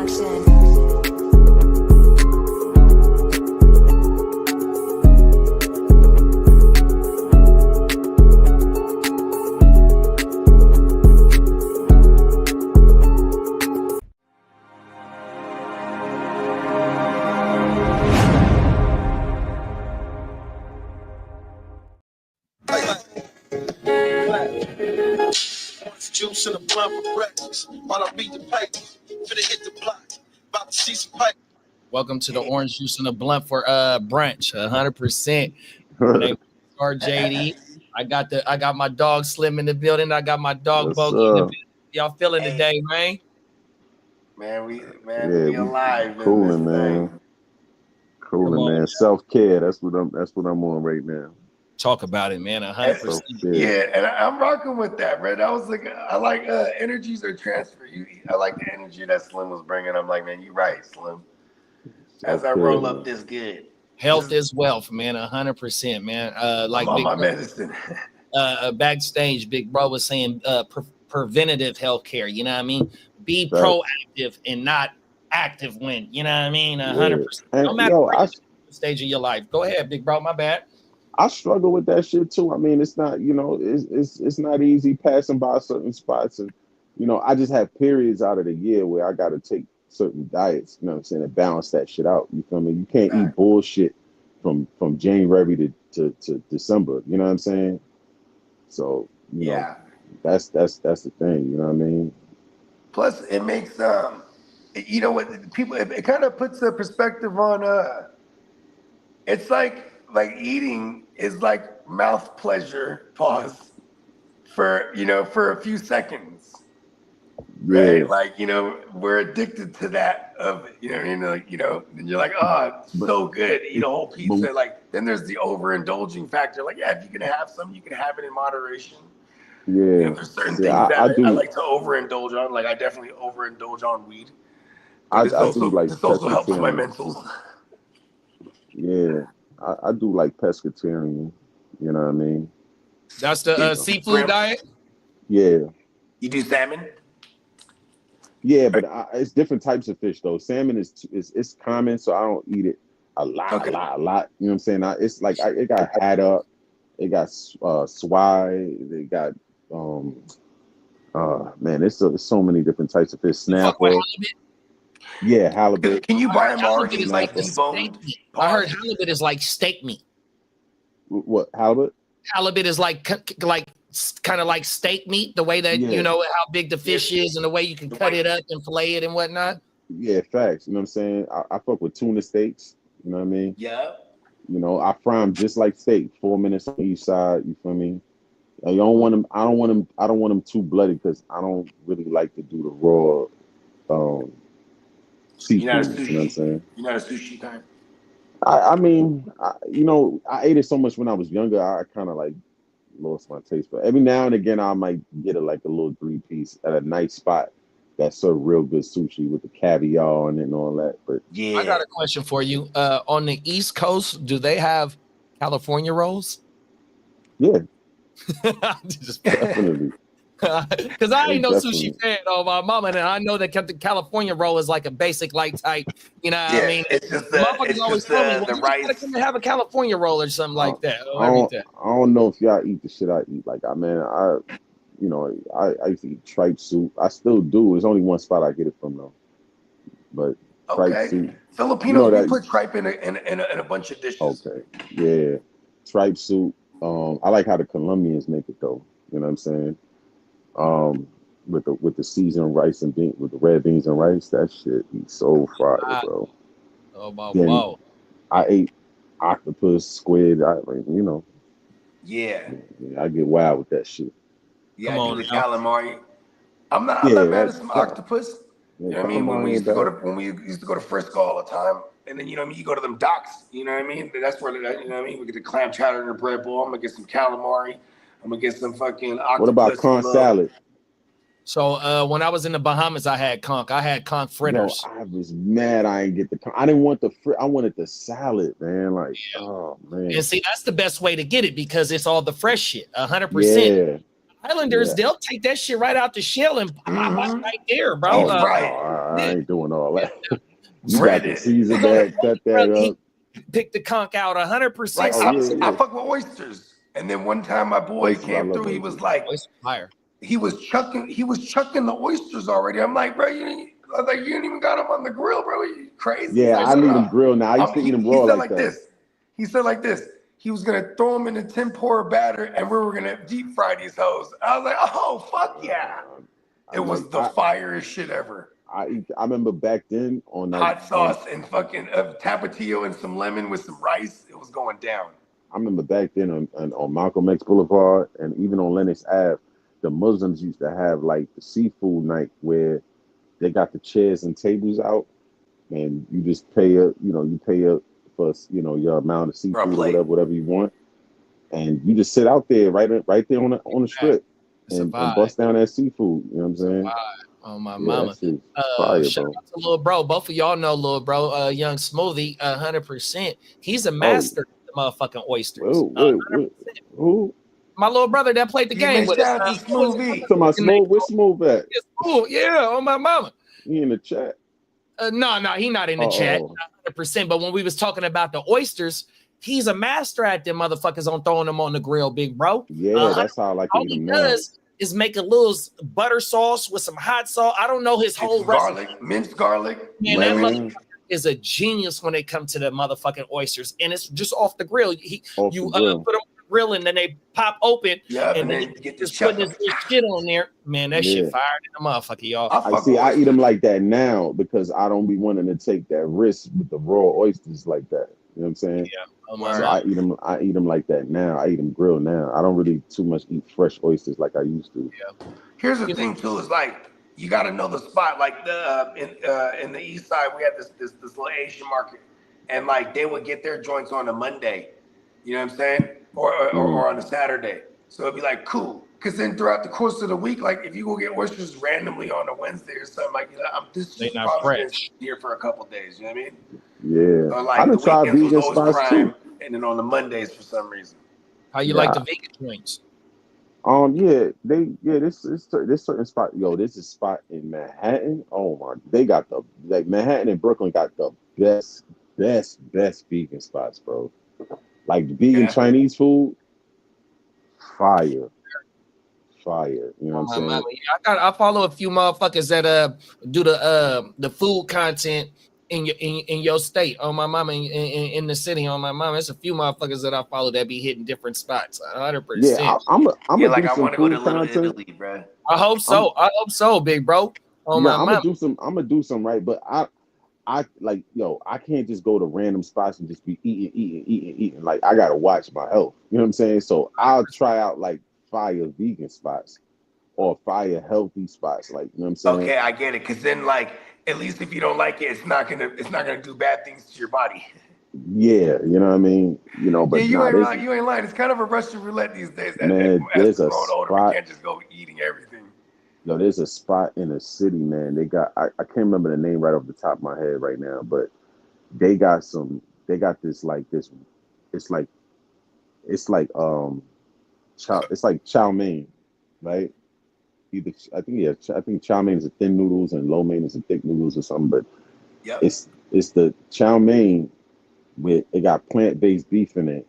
Juice in a blunt for breakfast. While I beat the paper, finna hit the block. About to see some pipe. Welcome to the Orange Juice and a Blunt for brunch. 100%. My name is GuchinniJD. I got my dog Slim in the building. I got my dog Bogard in the building. Y'all feeling today, man? We alive. Cooling, man. Cooling, man. Self-care. That's what I'm on right now. Talk about it, man. 100%. Yeah, and I'm rocking with that, man. I was like, I like energies are transfer. I like the energy that Slim was bringing. I'm like, man, you right, Slim. As I roll up this good. Health is wealth, man. 100%, man. Like I'm on my medicine. Backstage, Big Bro was saying preventative health care. You know what I mean? Be proactive and not active when. You know what I mean? 100%. No matter what stage of your life. Go ahead, Big Bro. My bad. I struggle with that shit too. I mean, it's not, it's not easy passing by certain spots, and I just have periods out of the year where I got to take certain diets. You know what I'm saying, to balance that shit out. You feel me? You can't eat bullshit from January to December. You know what I'm saying? So you know, that's the thing. You know what I mean? Plus, it makes what people. It kind of puts a perspective on. It's like eating is like mouth pleasure, pause, for a few seconds, right? Like, we're addicted to that of it, and you're like, oh, it's so good, eat a whole pizza. Like, then there's the overindulging factor. Like, yeah, if you can have some, you can have it in moderation. Yeah, there's certain things that I like to overindulge on. Like, I definitely overindulge on weed. This also helps my mentals. Yeah. I do like pescatarian, you know what I mean? That's the seafood diet? Yeah. You do salmon? Yeah, but it's different types of fish though. Salmon is common, so I don't eat it a lot. You know what I'm saying? It's like it got haddock, it got swai, it got man, it's so many different types of fish. Snapper. Yeah, halibut. Can you buy them already? It's like deboned. I heard halibut is like steak meat. What, halibut? Halibut is like kind of like steak meat. The way that how big the fish is and the way you can cut it up and fillet it and whatnot. Yeah, facts. You know what I'm saying? I fuck with tuna steaks. You know what I mean? Yeah. I fry them just like steak. 4 minutes on each side. You feel me? You don't want them. I don't want them too bloody because I don't really like to do the raw. Seafood, you know what I'm saying? You're not a sushi guy? I mean, I ate it so much when I was younger, I kind of like lost my taste. But every now and again, I might get a little 3-piece at a nice spot that serve real good sushi with the caviar and all that. But yeah, I got a question for you. On the East Coast, do they have California rolls? Yeah, definitely. Because I ain't no sushi fan of my mama, and I know that the California roll is like a basic light type. You know what I mean? It's just motherfuckers always tell me, well, you gotta come and have a California roll or something like that. I don't know if y'all eat the shit I eat. Like, I used to eat tripe soup. I still do. There's only one spot I get it from though. But tripe soup. Filipinos, we put tripe in a bunch of dishes. Okay, yeah, tripe soup. I like how the Colombians make it though. You know what I'm saying? With the seasoned rice and with the red beans and rice, that shit be so fire, bro. Oh my wow! I ate octopus, squid. Yeah, I get wild with that shit. Yeah, I do the calamari. I'm not mad at some octopus. You know what I mean? When we used to go to Frisco all the time, and then you go to them docks. You know what I mean? That's where we get the clam chowder in the bread bowl. I'm gonna get some calamari. I'm gonna get some fucking octopus. What about conch salad? So when I was in the Bahamas, I had conch fritters. I was mad I didn't get the conch. I didn't want I wanted the salad, man. Like, oh man. And see, that's the best way to get it because it's all the fresh shit, 100%. Yeah. Islanders, they'll take that shit right out the shell and pop right there, bro. I ain't doing all that. You Bread got to it. season that, cut that up. Pick the conch out 100%. Like, Oh, I fuck with oysters. And then one time my boy Oysters, I came love through, he oysters. was like, Oyster fire. he was chucking the oysters already. I'm like, bro, you didn't even got them on the grill, bro. You crazy? Yeah, I need them grilled now. I used to eat them raw he said like that. this. He said like this. He was gonna throw them in a tempura batter, and we were gonna deep fry these hoes. I was like, oh fuck yeah! It was the firest shit ever. I remember back then on like hot sauce and fucking tapatio and some lemon with some rice. It was going down. I remember back then on Malcolm X Boulevard and even on Lenox Ave, the Muslims used to have like the seafood night where they got the chairs and tables out, and you just pay for your amount of seafood or whatever you want, and you just sit out there right there on the strip and bust down that seafood. You know what I'm saying? Oh my mama. Fire, shout out to little bro. Both of y'all know little bro, Young Smoothie, 100%. He's a master of the motherfucking oysters. Who? My little brother that played the game with us. Smoothie. To my Smooth, where's Smooth at? Yeah, on my mama. He in the chat? No, he not in the chat, 100%. But when we was talking about the oysters, he's a master at them motherfuckers on throwing them on the grill, big bro. Yeah, that's how I like to eat them now. Is make a little butter sauce with some hot sauce. I don't know his whole garlic, minced garlic. Man, that motherfucker is a genius when it comes to the motherfucking oysters, and it's just off the grill. You put them on the grill, and then they pop open, and then you get just putting this shit on there. Man, that shit fired in the motherfucker, y'all. I eat them like that now because I don't be wanting to take that risk with the raw oysters like that. You know what I'm saying? Yeah. So I eat them like that now. I eat them grilled now. I don't really too much eat fresh oysters like I used to. Yeah. Here's the thing too, is like you got to know the spot. Like in the east side, we had this little Asian market, and like they would get their joints on a Monday. You know what I'm saying? Or on a Saturday. So it'd be like cool. Because then throughout the course of the week, like if you go get oysters randomly on a Wednesday or something, like this is probably here for a couple of days. You know what I mean? Yeah. Or like I done tried vegan spots too. And then on the Mondays for some reason. How you like the vegan joints? This certain spot. Yo, this is a spot in Manhattan. Oh my, they got Manhattan and Brooklyn got the best vegan spots, bro. Like vegan Chinese food, fire. You know what I'm saying? I follow a few motherfuckers that do the food content in your state, on my mama, in the city, on my mama. There's a few motherfuckers that I follow that be hitting different spots. 100%. Yeah, I'm like I want to go to Little Italy, bro. I hope so, big bro. I'm gonna do some right, but I like, I can't just go to random spots and just be eating. Like I gotta watch my health. You know what I'm saying? So I'll try out like fire vegan spots or fire healthy spots. Like, you know what I'm saying? Okay, I get it. Cause then like at least if you don't like it, it's not gonna do bad things to your body. Yeah, you know what I mean? But you ain't lying. It's kind of a Russian roulette these days. Man, there's a spot. We can't just go eating everything. There's a spot in the city, man. They got I can't remember the name right off the top of my head right now, but they got this it's like chow mein, right? I think chow mein is a thin noodles and lo mein is a thick noodles or something, but it's the chow mein with it got plant-based beef in it,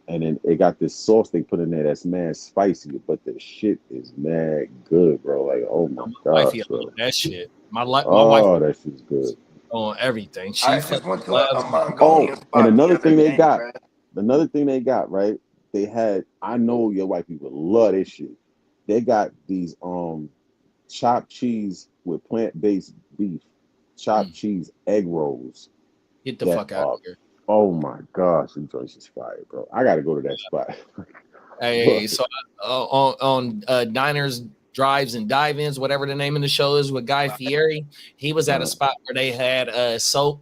and then it got this sauce they put in there that's mad spicy, but the shit is mad good, bro. Like, oh my gosh, bro. That shit. My wife. That shit's good On everything. I just went to a Mongolian spot. And another thing they got, right? They had, I know your white people love this shit. They got these chopped cheese with plant-based beef, chopped cheese egg rolls. Get the fuck out of here. Oh my gosh, them joints is fire, bro. I gotta go to that spot. Hey, so on Diners, Drives, and Dive-Ins, whatever the name of the show is, with Guy Fieri, he was at a spot where they had soul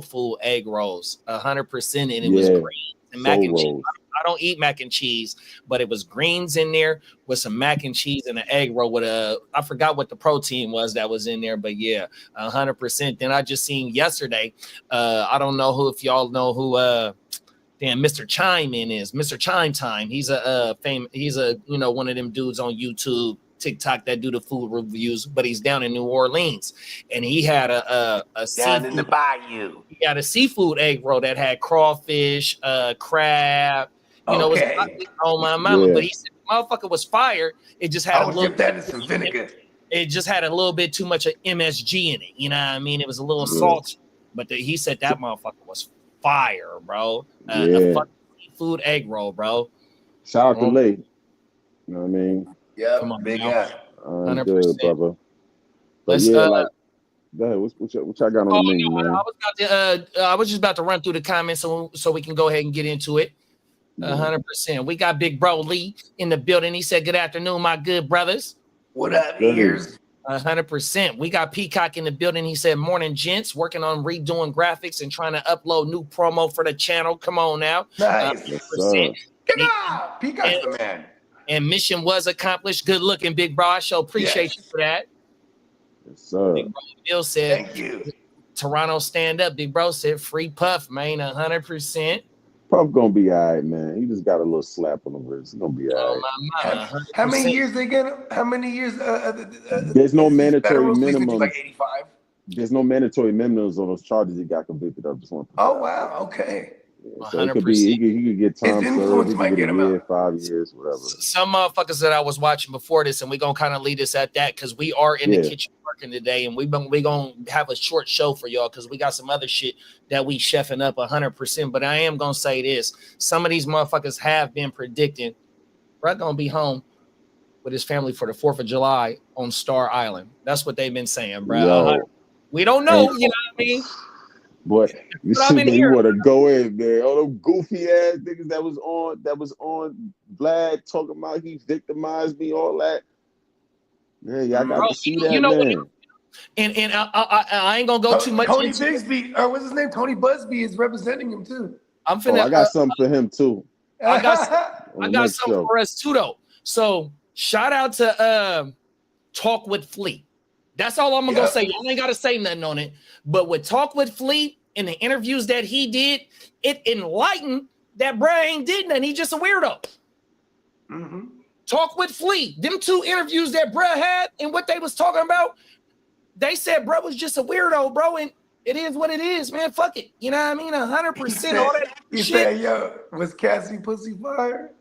food egg rolls, 100%, and it was great. And mac and cheese. I don't eat mac and cheese, but it was greens in there with some mac and cheese and an egg roll with I forgot what the protein was that was in there, but yeah, 100%. Then I just seen yesterday, I don't know if y'all know who Mr. Chime in is. Mr. Chime Time. He's one of them dudes on YouTube. TikTok that do the food reviews, but he's down in New Orleans, and he had a down in the bayou. He got a seafood egg roll that had crawfish, crab. You know, it was on my mama, but he said the motherfucker was fire. It just had a little dip that in some vinegar. It just had a little bit too much of MSG in it. You know what I mean? It was a little salty, but he said that motherfucker was fire, bro. A fucking seafood egg roll, bro. Shout out to Lee. You know what I mean? Yeah, come on, big guy. 100%, good, brother. Let's like, go ahead. What y'all got on the menu, man? I was just about to run through the comments so we can go ahead and get into it. 100%. We got Big Bro Lee in the building. He said, "Good afternoon, my good brothers." What up, ears? 100%. We got Peacock in the building. He said, "Morning, gents. Working on redoing graphics and trying to upload new promo for the channel. Come on now." Nice. Peacock's the man. And mission was accomplished. Good looking, Big Bro. I sure appreciate you for that. Yes, sir. Big Bro Bill said, "Thank you." Toronto stand up. Big Bro said, "Free Puff, man." 100%. Puff gonna be all right, man. He just got a little slap on the wrist. He's gonna be all right. How many years they get him? How many years? There's no mandatory minimum. Like 85. There's no mandatory minimums on those charges he got convicted of. Just want to wow. Okay. Yeah, so it could be he could get time served. He could get a year, 5 years, whatever. Some motherfuckers that I was watching before this, and we're gonna kind of lead us at that because we are in the kitchen working today, and we're gonna have a short show for y'all because we got some other shit that we chefing up 100%. But I am gonna say this: some of these motherfuckers have been predicting Brett gonna be home with his family for the 4th of July on Star Island. That's what they've been saying, bro. We don't know, you know what I mean? But you see, you want to go in there. All them goofy ass niggas that was on Vlad talking about he victimized me, all that. Yeah, y'all got to see that, man. And I ain't gonna go too much. Tony Bigsby, what's his name? Tony Busby is representing him too. I got something for him too. I got something for us too, though. So shout out to Talk with Fleet. That's all I'm gonna say. I ain't gotta say nothing on it. But with Talk with Fleet and the interviews that he did, it enlightened that Brad ain't did nothing. He just a weirdo. Mm-hmm. Talk with Fleet. Them 2 interviews that Brad had and what they was talking about, they said Brad was just a weirdo, bro. And it is what it is, man. Fuck it. You know what I mean? 100%. All that he shit. Said, yo, was Cassie pussy fire?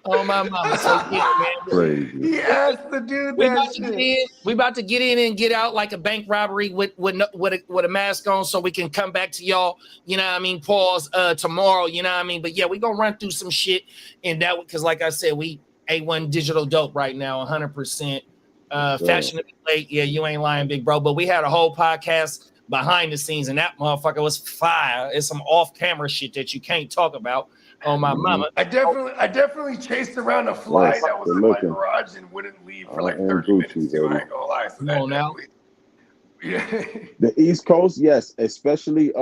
Oh my mama! So yeah, man. He asked the dude that shit. We about to get in and get out like a bank robbery with a mask on, so we can come back to y'all. You know what I mean? Pause tomorrow. You know what I mean? But yeah, we gonna run through some shit and that because, like I said, we A1 digital dope right now, 100%. Fashionably late. Yeah, you ain't lying, big bro. But we had a whole podcast behind the scenes, and that motherfucker was fire. It's some off-camera shit that you can't talk about. On my mama. I definitely chased around a fly that was in my garage and wouldn't leave for like 30 minutes. Too. I ain't gonna lie. So Come on now. Yeah. The East Coast, yes, especially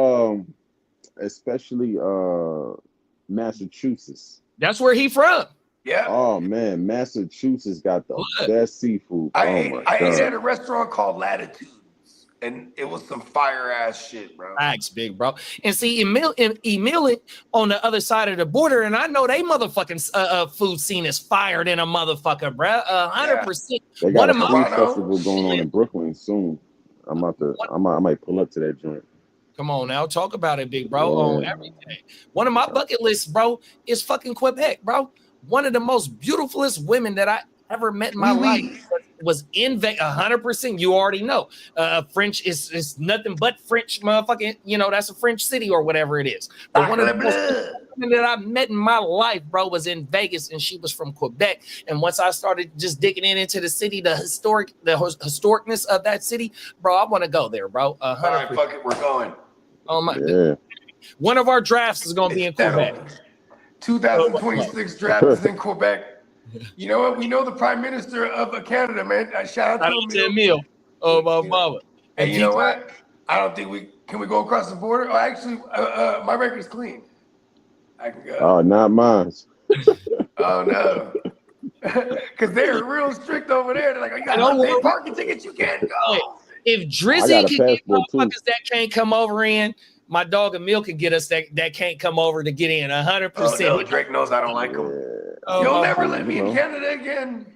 Massachusetts. That's where he from. Yeah. Oh man, Massachusetts got the best seafood. I ate at a restaurant called Latitudes, and it was some fire ass shit, bro. Thanks, big bro. And see, Emil on the other side of the border, and I know they motherfucking food scene is fired in a motherfucker, bro. 100%. They got a food festival going on in Brooklyn soon. I might pull up to that joint. Come on now, talk about it, big bro. On everything. One of my bucket lists, bro, is fucking Quebec, bro. One of the most beautifulest women that I ever met in my life was in Vegas. 100%. You already know. French is nothing but French, motherfucking. You know, that's a French city or whatever it is. But one of the most women that I met in my life, bro, was in Vegas, and she was from Quebec. And once I started just digging into the city, the historicness of that city, bro, I want to go there, bro. 100%. All right, fuck it, we're going. Oh my God. One of our drafts is gonna be in Quebec. 2026 draft is in Quebec. You know what? We know the Prime Minister of Canada, man. Shout out to Emil. Oh my mama. And you know what? I don't think can we go across the border? Oh, actually, my record's clean. I can go. Oh, not mine. Oh no. Because they're real strict over there. They're like, you got parking tickets, you can't go. If Drizzy can get motherfuckers that can't come over in, my dog Emil can get us that can't come over to get in 100%. Oh, no, Drake knows I don't like him. You'll never let me in Canada again.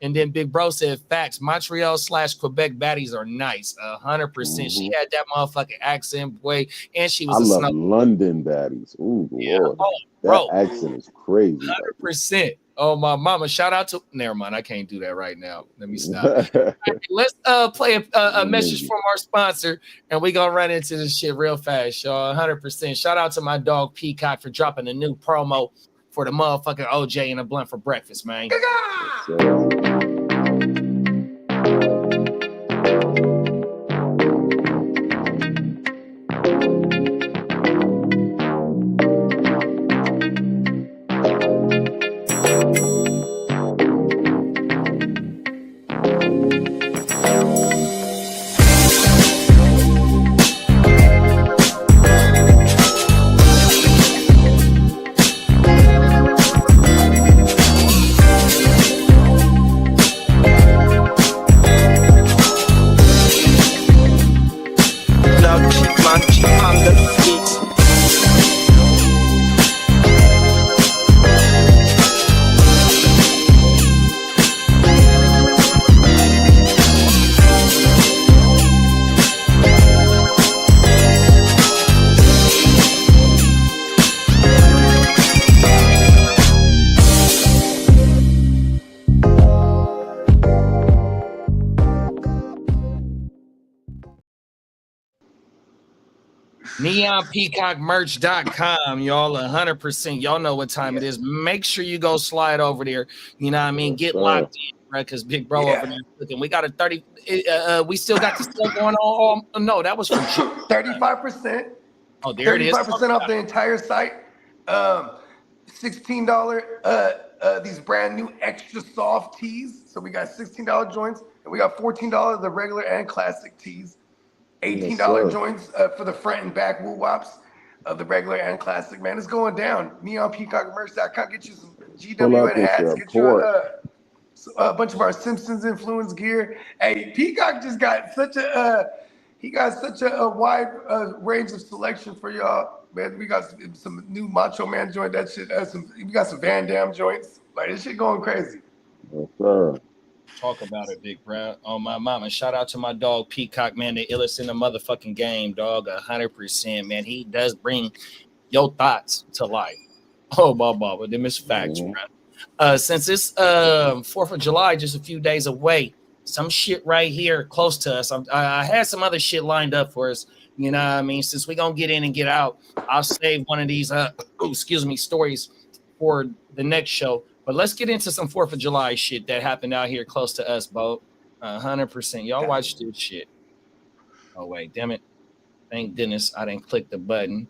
And then Big Bro said, facts, Montreal/Quebec baddies are nice. 100%. She had that motherfucking accent, boy. And she was I love London baddies. Ooh, yeah. Lord. That accent is crazy. 100%. Oh, my mama. Shout out to, never mind. I can't do that right now. Let me stop. Right, let's play a message from our sponsor, and we're going to run into this shit real fast, y'all. 100%. Shout out to my dog Peacock for dropping a new promo for the motherfucking OJ and a blunt for breakfast, man. NeonPeacockMerch.com, y'all. 100%. Y'all know what time it is. Make sure you go slide over there. You know what I mean? Get locked in, right? Because Big Bro over there cooking. We got a 30. We still got the stuff going on. Oh, no, that was for 35%. Oh, there it is. 35% off the entire site. $16. These brand new extra soft tees. So we got $16 joints, and we got $14 the regular and classic tees. $18 joints for the front and back woo wops of the regular and classic. Man, it's going down. NeonPeacockMerch.com. Get you some GW and hats. Get you a bunch of our Simpsons influence gear. Hey, Peacock just got such a wide range of selection for y'all. Man, we got some new Macho Man joint. That shit. We got some Van Damme joints. Like, this shit going crazy. Yes, sir. Talk about it, Big Bro. Oh, my mama. Shout out to my dog Peacock, man. The illest in the motherfucking game, dog. 100%, man. He does bring your thoughts to life. Oh, but them is facts, bro. Since it's 4th of July, just a few days away, some shit right here close to us. I had some other shit lined up for us. You know what I mean? Since we're going to get in and get out, I'll save one of these, stories for the next show. But let's get into some 4th of July shit that happened out here close to us, Bo. 100%. Y'all watch this shit. Oh, wait, damn it. Thank goodness I didn't click the button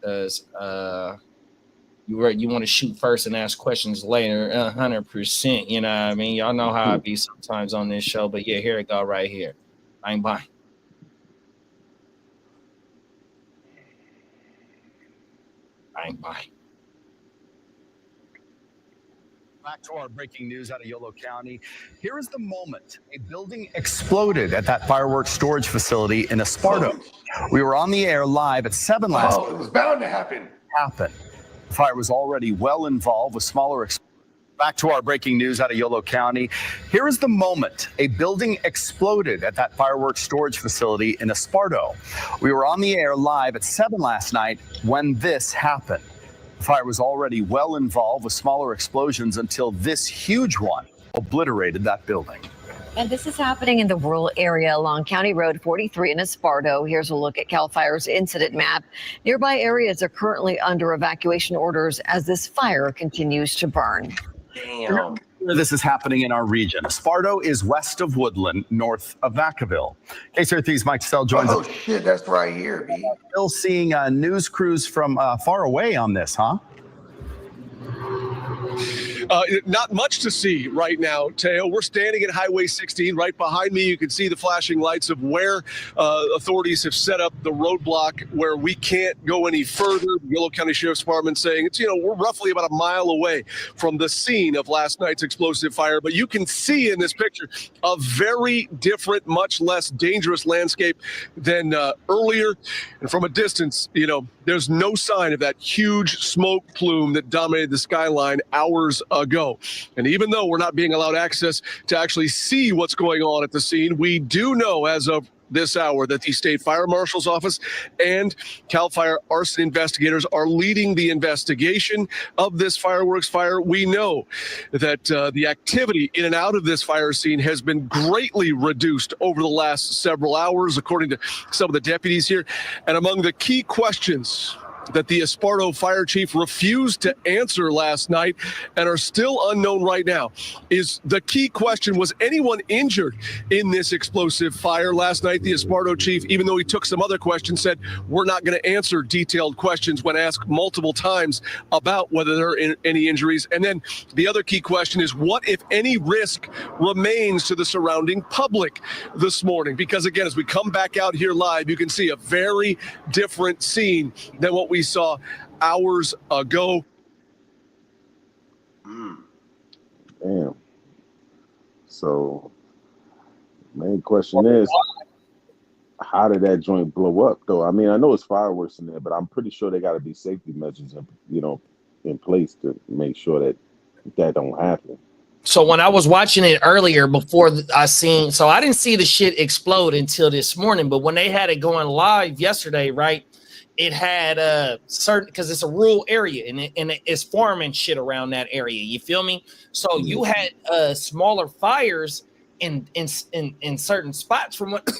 because you want to shoot first and ask questions later. 100%. You know what I mean? Y'all know how I be sometimes on this show. But, yeah, here it go right here. Bang, bang. Bang, bang. Back to our breaking news out of Yolo County. Here is the moment. A building exploded at that fireworks storage facility in Esparto. We were on the air live at 7 last night. It was bound to happen. The fire was already well involved with smaller. Back to our breaking news out of Yolo County. Here is the moment. A building exploded at that fireworks storage facility in Esparto. We were on the air live at 7 last night when this happened. The fire was already well involved with smaller explosions until this huge one obliterated that building. And this is happening in the rural area along County Road 43 in Esparto. Here's a look at CAL FIRE's incident map. Nearby areas are currently under evacuation orders as this fire continues to burn. Damn. This is happening in our region. Esparto is west of Woodland, north of Vacaville. KCRA3's Mike Stell joins us. Oh, shit, that's right here, B. Still seeing news crews from far away on this, huh? Not much to see right now, Teo. We're standing at Highway 16. Right behind me, you can see the flashing lights of where authorities have set up the roadblock where we can't go any further. The Yolo County Sheriff's Department saying we're roughly about a mile away from the scene of last night's explosive fire. But you can see in this picture a very different, much less dangerous landscape than earlier. And from a distance, there's no sign of that huge smoke plume that dominated the skyline hours ago. And even though we're not being allowed access to actually see what's going on at the scene, we do know as of this hour that the state fire marshal's office and CAL FIRE arson investigators are leading the investigation of this fireworks fire. We know that the activity in and out of this fire scene has been greatly reduced over the last several hours, according to some of the deputies here. And among the key questions that the Esparto fire chief refused to answer last night and are still unknown right now is the key question: was anyone injured in this explosive fire? Last night, the Esparto chief, even though he took some other questions, said we're not going to answer detailed questions when asked multiple times about whether there are any injuries. And then the other key question is, what, if any, risk remains to the surrounding public this morning? Because again, as we come back out here live, you can see a very different scene than what we saw hours ago. Damn. So, main question is, how did that joint blow up, though? I mean, I know it's fireworks in there, but I'm pretty sure they got to be safety measures, in place to make sure that don't happen. So when I was watching it earlier, before I didn't see the shit explode until this morning. But when they had it going live yesterday, right? It had certain, because it's a rural area and it's farming shit around that area. You feel me? So you had smaller fires in certain spots from what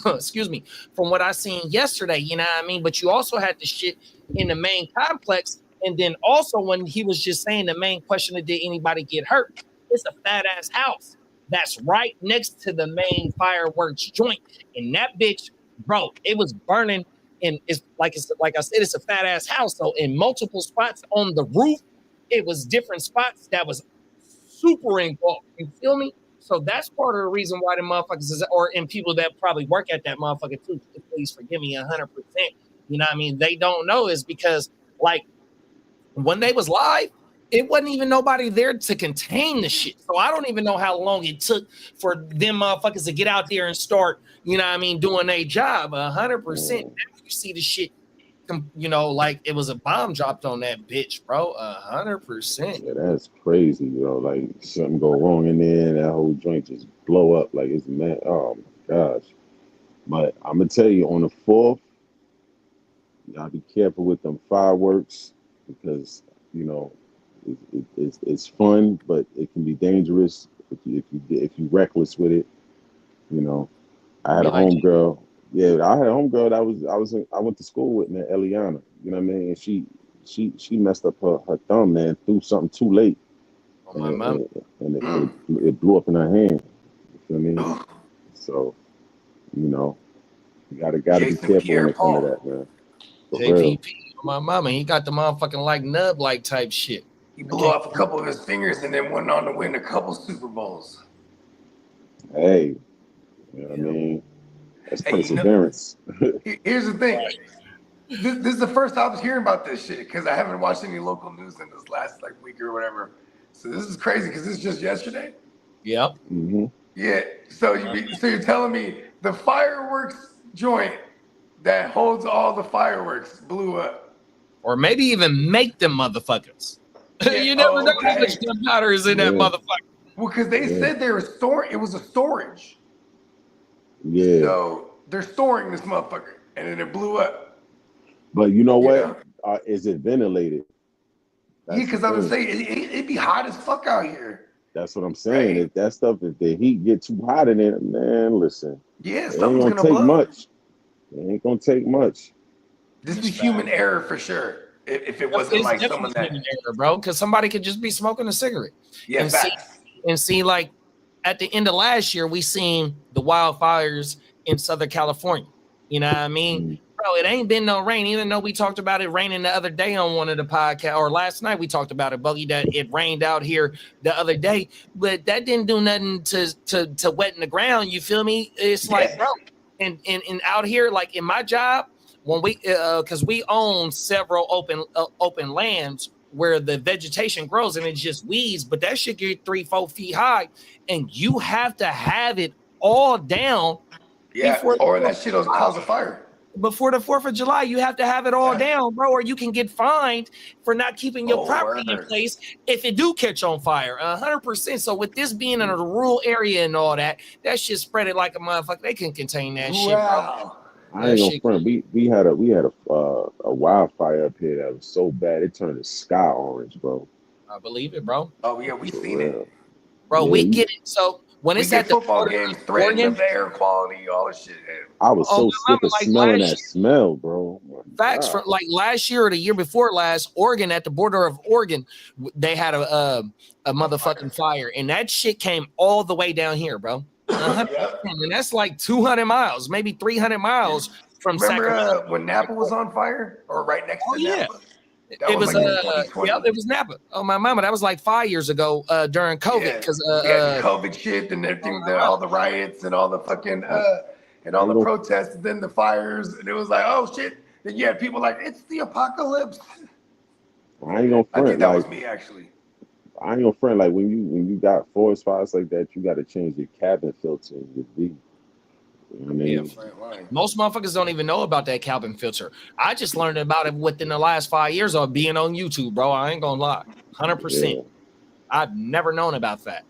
excuse me, from what I seen yesterday. You know what I mean? But you also had the shit in the main complex. And then also when he was just saying the main question of did anybody get hurt? It's a fat ass house that's right next to the main fireworks joint, and that bitch, bro, it was burning. And it's like I said, it's a fat ass house. So in multiple spots on the roof, it was different spots that was super involved. You feel me? So that's part of the reason why the motherfuckers and people that probably work at that motherfucker too. Please forgive me 100%. You know what I mean? They don't know is because like when they was live, it wasn't even nobody there to contain the shit. So I don't even know how long it took for them motherfuckers to get out there and start, you know what I mean, doing their job 100%. You see the shit, like it was a bomb dropped on that bitch, bro. 100%. Yeah, that's crazy, like something go wrong in there and that whole joint just blow up like it's mad. Oh my gosh. But I'm gonna tell you, on the 4th, you gotta be careful with them fireworks because it's fun, but it can be dangerous if you reckless with it. I had a homegirl. Yeah, I had a homegirl that I went to school with, man, Eliana. You know what I mean? And she messed up her thumb, man, threw something too late. And it blew up in her hand. You feel me? So, you gotta be careful when it comes to that, man. JPP, my mama, he got the motherfucking like nub like type shit. He blew off a couple of his fingers and then went on to win a couple Super Bowls. Hey, you know what I mean? That's perseverance. Here's the thing. This is the first time I was hearing about this shit because I haven't watched any local news in this last week or whatever. So this is crazy because this is just yesterday. Yep. Mm-hmm. Yeah. So you're telling me the fireworks joint that holds all the fireworks blew up, or maybe even make them motherfuckers. Yeah. You never know how much gunpowder is in that motherfucker. Well, because they said they were storing. It was a storage. Yeah. So they're storing this motherfucker, and then it blew up. But you know what? Is it ventilated? Yeah, because I was saying it'd be hot as fuck out here. That's what I'm saying. Right. If the heat get too hot in it, man, listen. Yeah, it ain't gonna take much. It ain't gonna take much. This is human error for sure. If it wasn't like someone that error, bro, because somebody could just be smoking a cigarette. Yeah, and see, like at the end of last year, we seen the wildfires in Southern California. You know what I mean? Mm-hmm. Bro, it ain't been no rain, even though we talked about it raining the other day on one of the podcasts, or last night we talked about it, Buggy, that it rained out here the other day, but that didn't do nothing to wetten the ground. You feel me? It's like, bro, and out here, like in my job, when we, because we own several open lands where the vegetation grows and it's just weeds, but that shit get 3-4 feet high, and you have to have it all down. Yeah, or that shit will cause a fire. before the 4th of July, you have to have it all down, bro, or you can get fined for not keeping your property in place if it do catch on fire. 100%. So with this being in a rural area and all that shit spread it like a motherfucker. They can contain that shit, bro. I ain't gonna front. We had a wildfire up here that was so bad it turned the sky orange, bro. I believe it, bro. Oh yeah, we seen it, bro. We get it. So when it's at the football games, threatening the air quality, all this shit. I was so sick of smelling that smell, bro. Facts for like last year or the year before last, Oregon, at the border of Oregon, they had a motherfucking fire, and that shit came all the way down here, bro. And that's like 200 miles, maybe 300 miles from Sacramento. When Napa was on fire, or right next to Napa? It was it was Napa. Oh my mama, that was like 5 years ago during COVID, because COVID shit and everything, all the riots and all the fucking and all the protests, and then the fires, and it was like, oh shit. Then you had people like, it's the apocalypse. I ain't gonna front. I think that was me actually. I ain't gonna front, like when you got forest fires like that, you got to change your cabin filter and your V. You know what I mean? Most motherfuckers don't even know about that cabin filter. I just learned about it within the last 5 years of being on YouTube, bro. I ain't gonna lie, 100%. I've never known about that.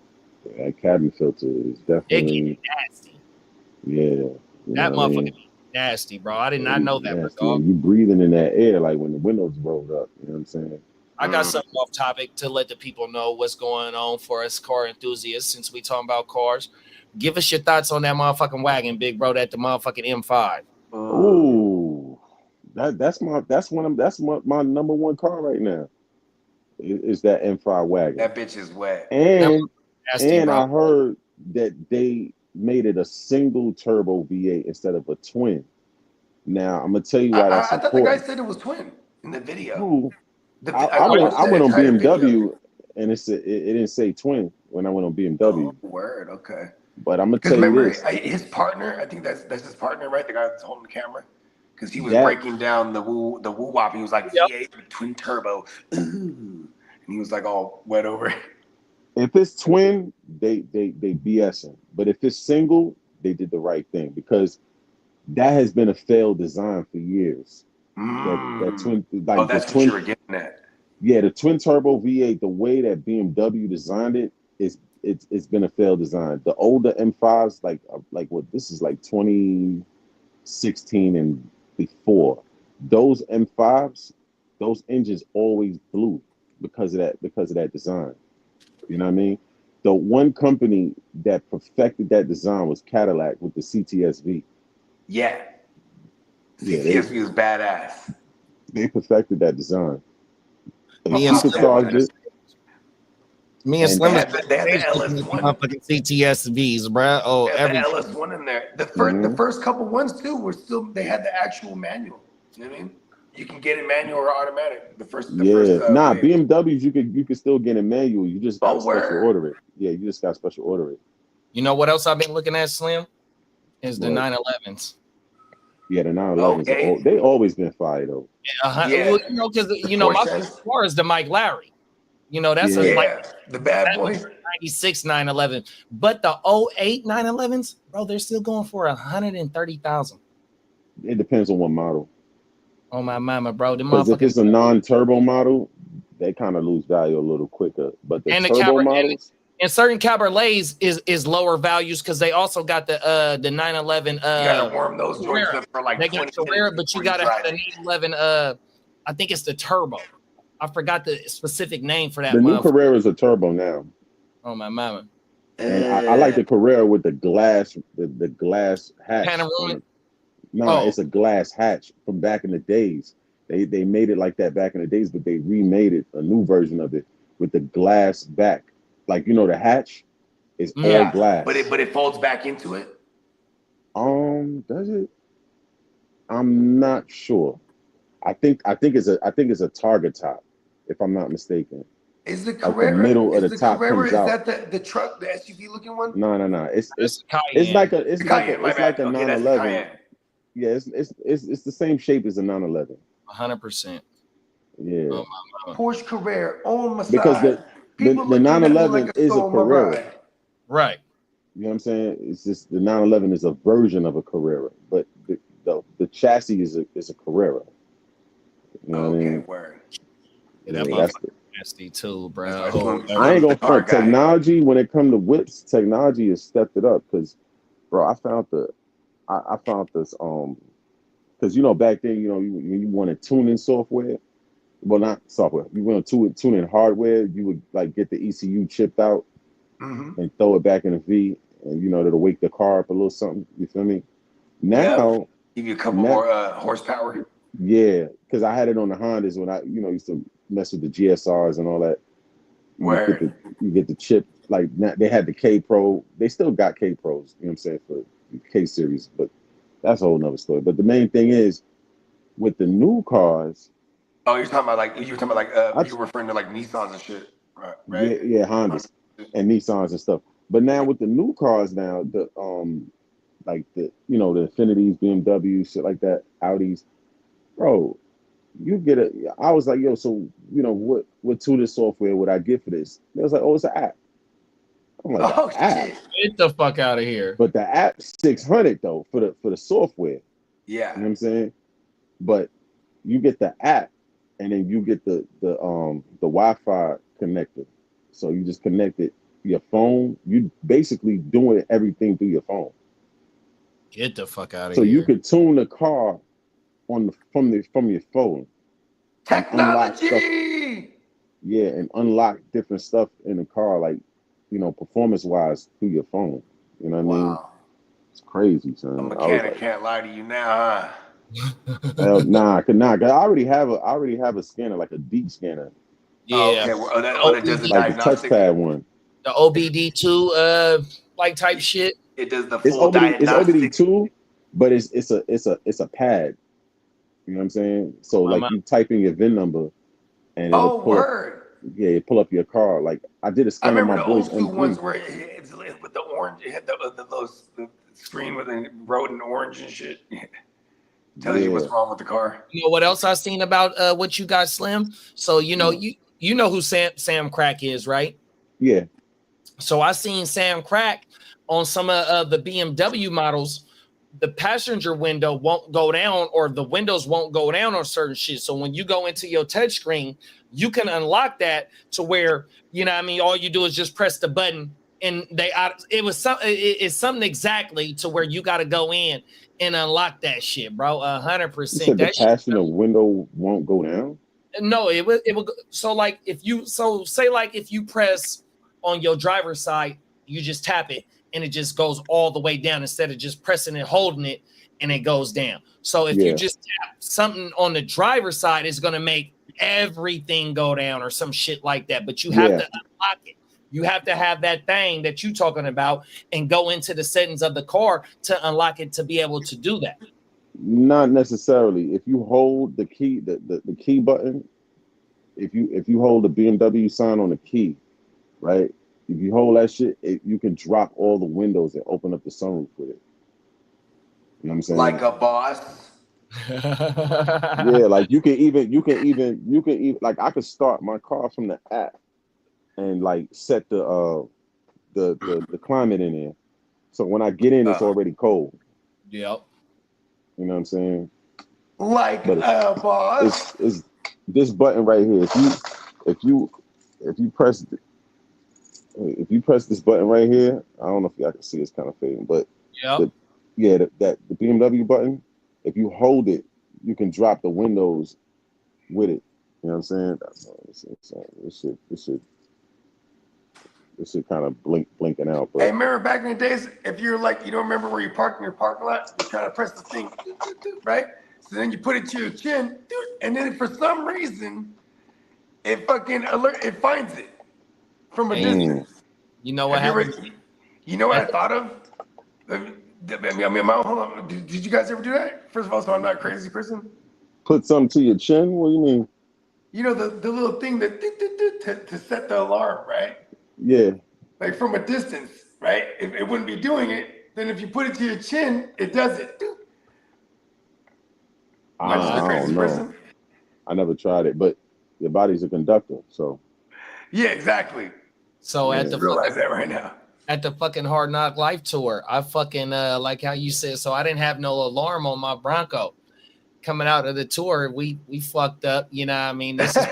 That cabin filter is definitely nasty. Yeah, that motherfucker nasty, bro. I did not know that, bro. You breathing in that air like when the windows rolled up. You know what I'm saying? I got something off topic to let the people know what's going on for us car enthusiasts. Since we talking about cars, give us your thoughts on that motherfucking wagon, big bro. That the motherfucking M5. Ooh, that's my number one car right now. Is that M5 wagon? That bitch is wet. And I heard that they made it a single turbo V8 instead of a twin. Now I'm gonna tell you why that's important. I thought the guy said it was twin in the video. Ooh. I went on BMW and it didn't say twin when I went on BMW. Oh, word, okay. But I'm gonna tell you this: his partner, I think that's his partner, right? The guy that's holding the camera, because he was breaking down the woo wop. He was like V8 with twin turbo, and he was like all wet over it. If it's twin, they BSing. But if it's single, they did the right thing, because that has been a failed design for years. That twin, like that's what you were getting at. Yeah, the twin turbo V8, the way that BMW designed it, it's been a failed design. The older M5s, like what this is like 2016 and before, those M5s, those engines always blew because of that design. You know what I mean? The one company that perfected that design was Cadillac with the CTS-V. Yeah. CTS-V was badass. They perfected that design. Me and Slim, they had the LS1. Motherfucking CTS-Vs, bro. Oh, every LS1 in there. The first couple ones too were still, they had the actual manual. You know what I mean? You can get it manual or automatic. BMWs you could still get it manual. You just got special order it. Yeah, you just got special order it. You know what else I've been looking at, Slim? Is the 911s. Yeah, the 911s. They always been fire though. Yeah, well, because my first car is the Mike Lowry. That's the bad boy. 96 911. But the 08 911s, bro, they're still going for 130,000. It depends on what model. Oh my mama, bro. Because if it's a non-turbo model, they kind of lose value a little quicker. But the turbo models. And certain Cabriolet's is lower values because they also got the 911. You gotta warm those joints up for like 20 minutes. But you gotta have the 911. I think it's the turbo. I forgot the specific name for that. The new Carrera is a turbo now. Oh my mama. And I like the Carrera with the glass, the glass hatch. Panoramic. It's a glass hatch from back in the days. They made it like that back in the days, but they remade it, a new version of it with the glass back. Like, the hatch is all glass. But it folds back into it? Does it? I'm not sure. I think it's a target top, if I'm not mistaken. Is the Carrera, like the middle of the top Carrera, comes out. Is that the truck, the SUV looking one? No. It's like a 911. Yeah, it's the same shape as a 911. 100%. Yeah. Oh, Porsche Carrera on my side. Because the 911 is a Carrera. Right. You know what I'm saying? It's just the 911 is a version of a Carrera, but the chassis is a Carrera. You know what I mean? Word. Yeah, that Yeah, motherfucker nasty too, bro. I ain't gonna front. guy. Technology, when it comes to whips, technology has stepped it up. Because, bro, I found this because back then, you wanted tuning software. Well, not software. You want to tune in hardware. You would like get the ECU chipped out and throw it back in the V, and that'll wake the car up a little something. You feel me? Now, give you a couple more horsepower. Yeah, because I had it on the Hondas when I used to mess with the GSRs and all that. You get the chip. Like now, they had the K Pro. They still got K Pros. You know what I'm saying, for K series, but that's a whole nother story. But the main thing is with the new cars. Oh, you're talking about you're referring to like Nissans and shit, right? Yeah, Hondas and Nissans and stuff. But now with the new cars now, the like the Infinitis, BMWs, shit like that, Audis, bro, you get it. I was like, yo, so what tuner software would I get for this? They was like, oh, it's an app. I'm like, app? Get the fuck out of here. But the app's $600 though for the software. Yeah. You know what I'm saying? But you get the app and then you get the Wi-Fi connector. So you just connect it your phone. You basically doing everything through your phone. Get the fuck out of here. So you could tune the car from your phone. Technology. And unlock different stuff in the car, like performance wise through your phone. You know what I mean? It's crazy, son. A mechanic can't lie to you now, huh? Nah, cause I already have a scanner, like a deep scanner. Yeah. Okay. Well, that does the like diagnostic. The touchpad one. The OBD2 like type shit. It does the full diagnostic. It's OBD2, but it's a pad. You know what I'm saying? So like you type in your VIN number and it'll pull up, pull up your car. Like I did a scan on my boy's M3. Ones where it's with the orange, it had the screen with the road and orange and shit. Tells you what's wrong with the car. You know what else I seen about what you got, Slim? So you know who Sam Crack is, right? Yeah. So I seen Sam Crack on some of the BMW models. The passenger window won't go down, or the windows won't go down on certain shit. So when you go into your touchscreen, you can unlock that to where all you do is just press the button, and it's something exactly to where you got to go in and unlock that shit, bro. 100%. The passenger window won't go down. No, it will. So like if you press on your driver's side, you just tap it. And it just goes all the way down instead of just pressing and holding it, and it goes down. So if you just tap something on the driver's side, it's going to make everything go down or some shit like that. But you have to unlock it. You have to have that thing that you're talking about and go into the settings of the car to unlock it to be able to do that. Not necessarily. If you hold the key, the key button, if you hold the BMW sign on the key, right? If you hold that shit, you can drop all the windows and open up the sunroof with it. You know what I'm saying? Like a boss. Yeah, like you can even like I could start my car from the app and like set the climate in there. So when I get in, it's already cold. Yep. You know what I'm saying? Like a boss. It's this button right here. If you press this button right here, I don't know if y'all can see, it's kind of fading, but the BMW button, if you hold it, you can drop the windows with it. You know what I'm saying? This shit kind of blinking out. But hey, remember back in the days, if you're like, you don't remember where you park in your parking lot, you try to press the thing, right? So then you put it to your chin, and then for some reason, it finds it from a distance. You know what happened? You know what I thought of? Hold on. Did you guys ever do that? First of all, so I'm not a crazy person. Put something to your chin? What do you mean? You know the little thing that to set the alarm, right? Yeah. Like from a distance, right? If it wouldn't be doing it, then if you put it to your chin, it does it. I don't know. I never tried it, but your body's a conductor, so. Yeah, exactly. So realize that right now. at the fucking Hard Knock Life tour. I fucking like how you said, so I didn't have no alarm on my Bronco. Coming out of the tour, we fucked up. You know what I mean? This is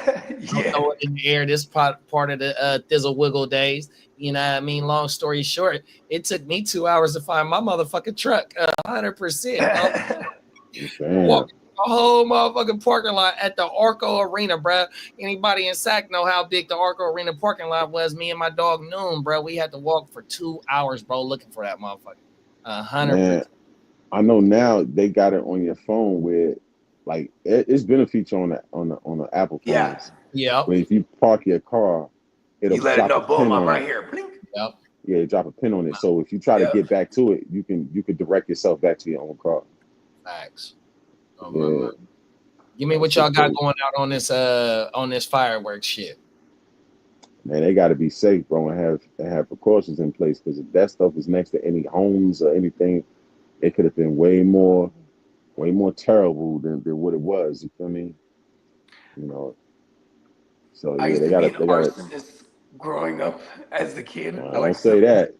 throw it in the air. This part of the Thizzle Wiggle days. You know what I mean? Long story short, it took me 2 hours to find my motherfucking truck. 100%. Walking the whole motherfucking parking lot at the Arco Arena, bro. Anybody in SAC know how big the Arco Arena parking lot was? Me and my dog Noon, bro. We had to walk for 2 hours, bro, looking for that motherfucker. 100%. I know now they got it on your phone where, like, it's been a feature on the Apple phones. Yeah. Where if you park your car, it'll let it know, boom, I'm right here. Yep. Yeah, drop a pin on it. So if you try to get back to it, you can direct yourself back to your own car. Facts. Give me what y'all got going out on this fireworks shit. Man, they got to be safe, bro, and have precautions in place, because if that stuff is next to any homes or anything, it could have been way more terrible than what it was. You feel me? You know. So I used to be an arsonist growing up as a kid. I don't say that.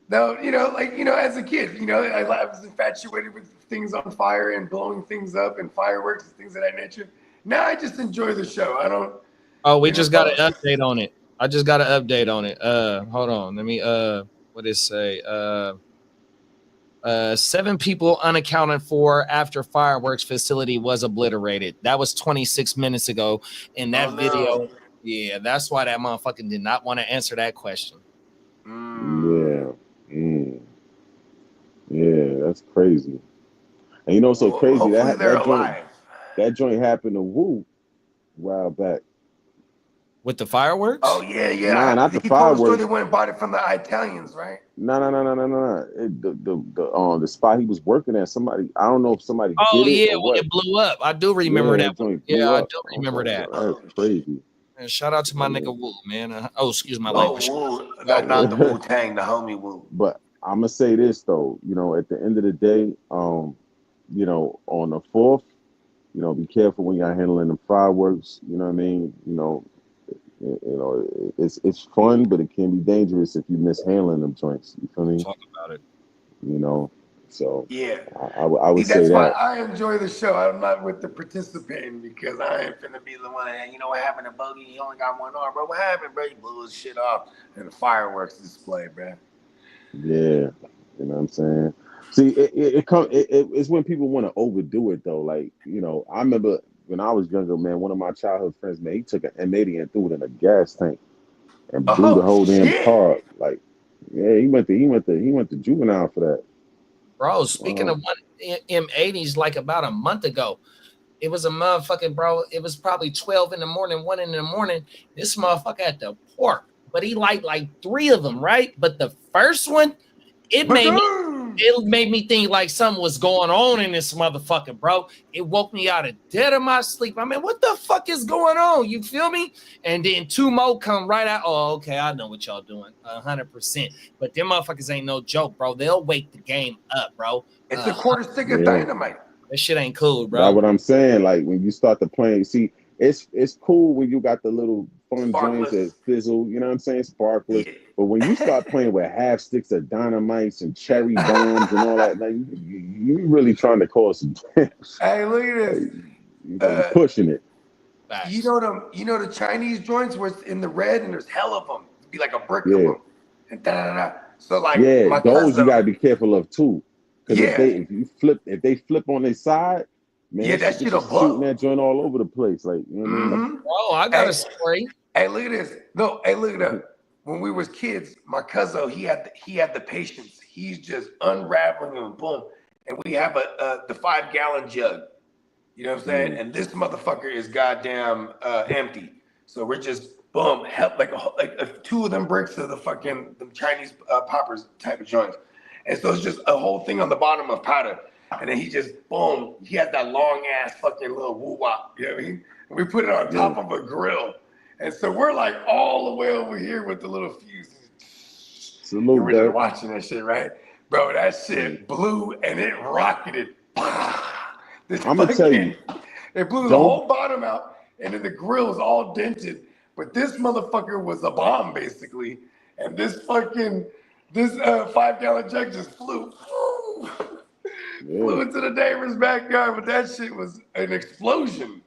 No, as a kid, I was infatuated with things on fire and blowing things up and fireworks and things of that nature. Now I just enjoy the show. I don't. Oh, we just got an update on it. I just got an update on it. Hold on. Let me. What did it say? 7 people unaccounted for after fireworks facility was obliterated. That was 26 minutes ago. In that video, yeah, that's why that motherfucker did not want to answer that question. Yeah, that's crazy. And so crazy that joint happened to Wu a while back. With the fireworks? Oh yeah. Nah, not the fireworks. Told the story they went and bought it from the Italians, right? No. The spot he was working at, somebody, I don't know if somebody. Oh did it yeah, when it blew up. I do remember that. Yeah, I do remember that. That's crazy. And shout out to my nigga Wu, man. Excuse my language. Not the Wu Tang, the homie Wu. But I'm gonna say this though, at the end of the day, on the 4th, be careful when you're handling the fireworks. You know what I mean? It's fun, but it can be dangerous if you mishandling them joints. You feel me? Talk about it. So yeah, I would say that's that. why I enjoy the show. I'm not with the participating because I ain't finna be the one. What happened to Bogey? He only got one arm, bro. What happened, bro? He blew his shit off in the fireworks display, bro. Yeah, you know what I'm saying. See, it's when people want to overdo it though. Like, I remember when I was younger, man. One of my childhood friends, man, he took an M80 and threw it in a gas tank and blew the whole damn car up. Like, yeah, he went to juvenile for that. Bro, speaking of one M80s, like about a month ago, it was a motherfucking bro. It was probably 12 in the morning, 1 in the morning. This motherfucker at the port, but he liked like 3 of them, right? But the first one, it made me think like something was going on in this motherfucker, bro. It woke me out of dead of my sleep. I mean, what the fuck is going on? You feel me? And then 2 more come right out. Oh, okay, I know what y'all doing, 100%. But them motherfuckers ain't no joke, bro. They'll wake the game up, bro. It's a quarter stick of dynamite. That shit ain't cool, bro. That's what I'm saying. Like when you start to play, see, it's cool when you got the little fun joints that fizzle. You know what I'm saying? Sparklers. Yeah. But when you start playing with half sticks of dynamites and cherry bombs and all that, like you really trying to cause some damage. Hey, look at this. Pushing it. You know the Chinese joints where it's in the red and there's hell of them. It'd be like a brick of them. And da-da-da-da. So like those you gotta be careful of too. Because if they flip on their side, man, that shit'll blow. Shooting that joint all over the place. Like, you know what I mean? Oh, I got a story. Hey, look at this. No, hey, look at that. When we was kids, my cousin, he had the patience. He's just unraveling them, boom. And we have the 5-gallon jug. You know what I'm saying? And this motherfucker is goddamn empty. So we're just boom, like 2 of them bricks of the fucking Chinese poppers type of joints. And so it's just a whole thing on the bottom of powder. And then he just, boom, he had that long ass fucking little woo-wop, you know what I mean? And we put it on top of a grill. And so we're like all the way over here with the little fuses. We're just watching that shit, right? Bro, that shit blew and it rocketed. I'm going to tell you. It blew the whole bottom out and then the grill is all dented. But this motherfucker was a bomb, basically. and this 5-gallon jug just flew into the neighbor's backyard. But that shit was an explosion,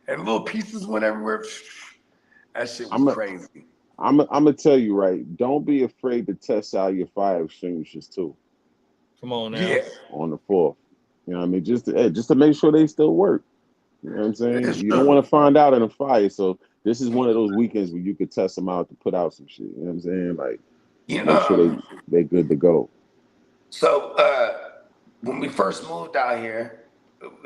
and little pieces went everywhere. That shit was crazy. I'm gonna tell you, right? Don't be afraid to test out your fire extinguishers too. Come on now. Yeah. On the 4th. You know what I mean? Just to make sure they still work. You know what I'm saying? You don't want to find out in a fire. So this is one of those weekends where you could test them out to put out some shit. You know what I'm saying? Like, make sure they're good to go. So when we first moved out here,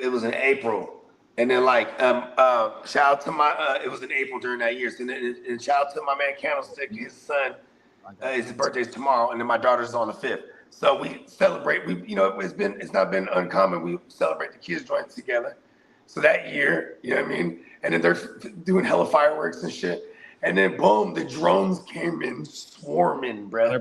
it was in April. And then shout out to my, it was in April during that year. So and shout out to my man Candlestick, his son, his birthday's tomorrow. And then my daughter's on the 5th. So we celebrate, it's not been uncommon. We celebrate the kids joints together. So that year, you know what I mean? And then they're doing hella fireworks and shit. And then boom, the drones came in swarming, bro.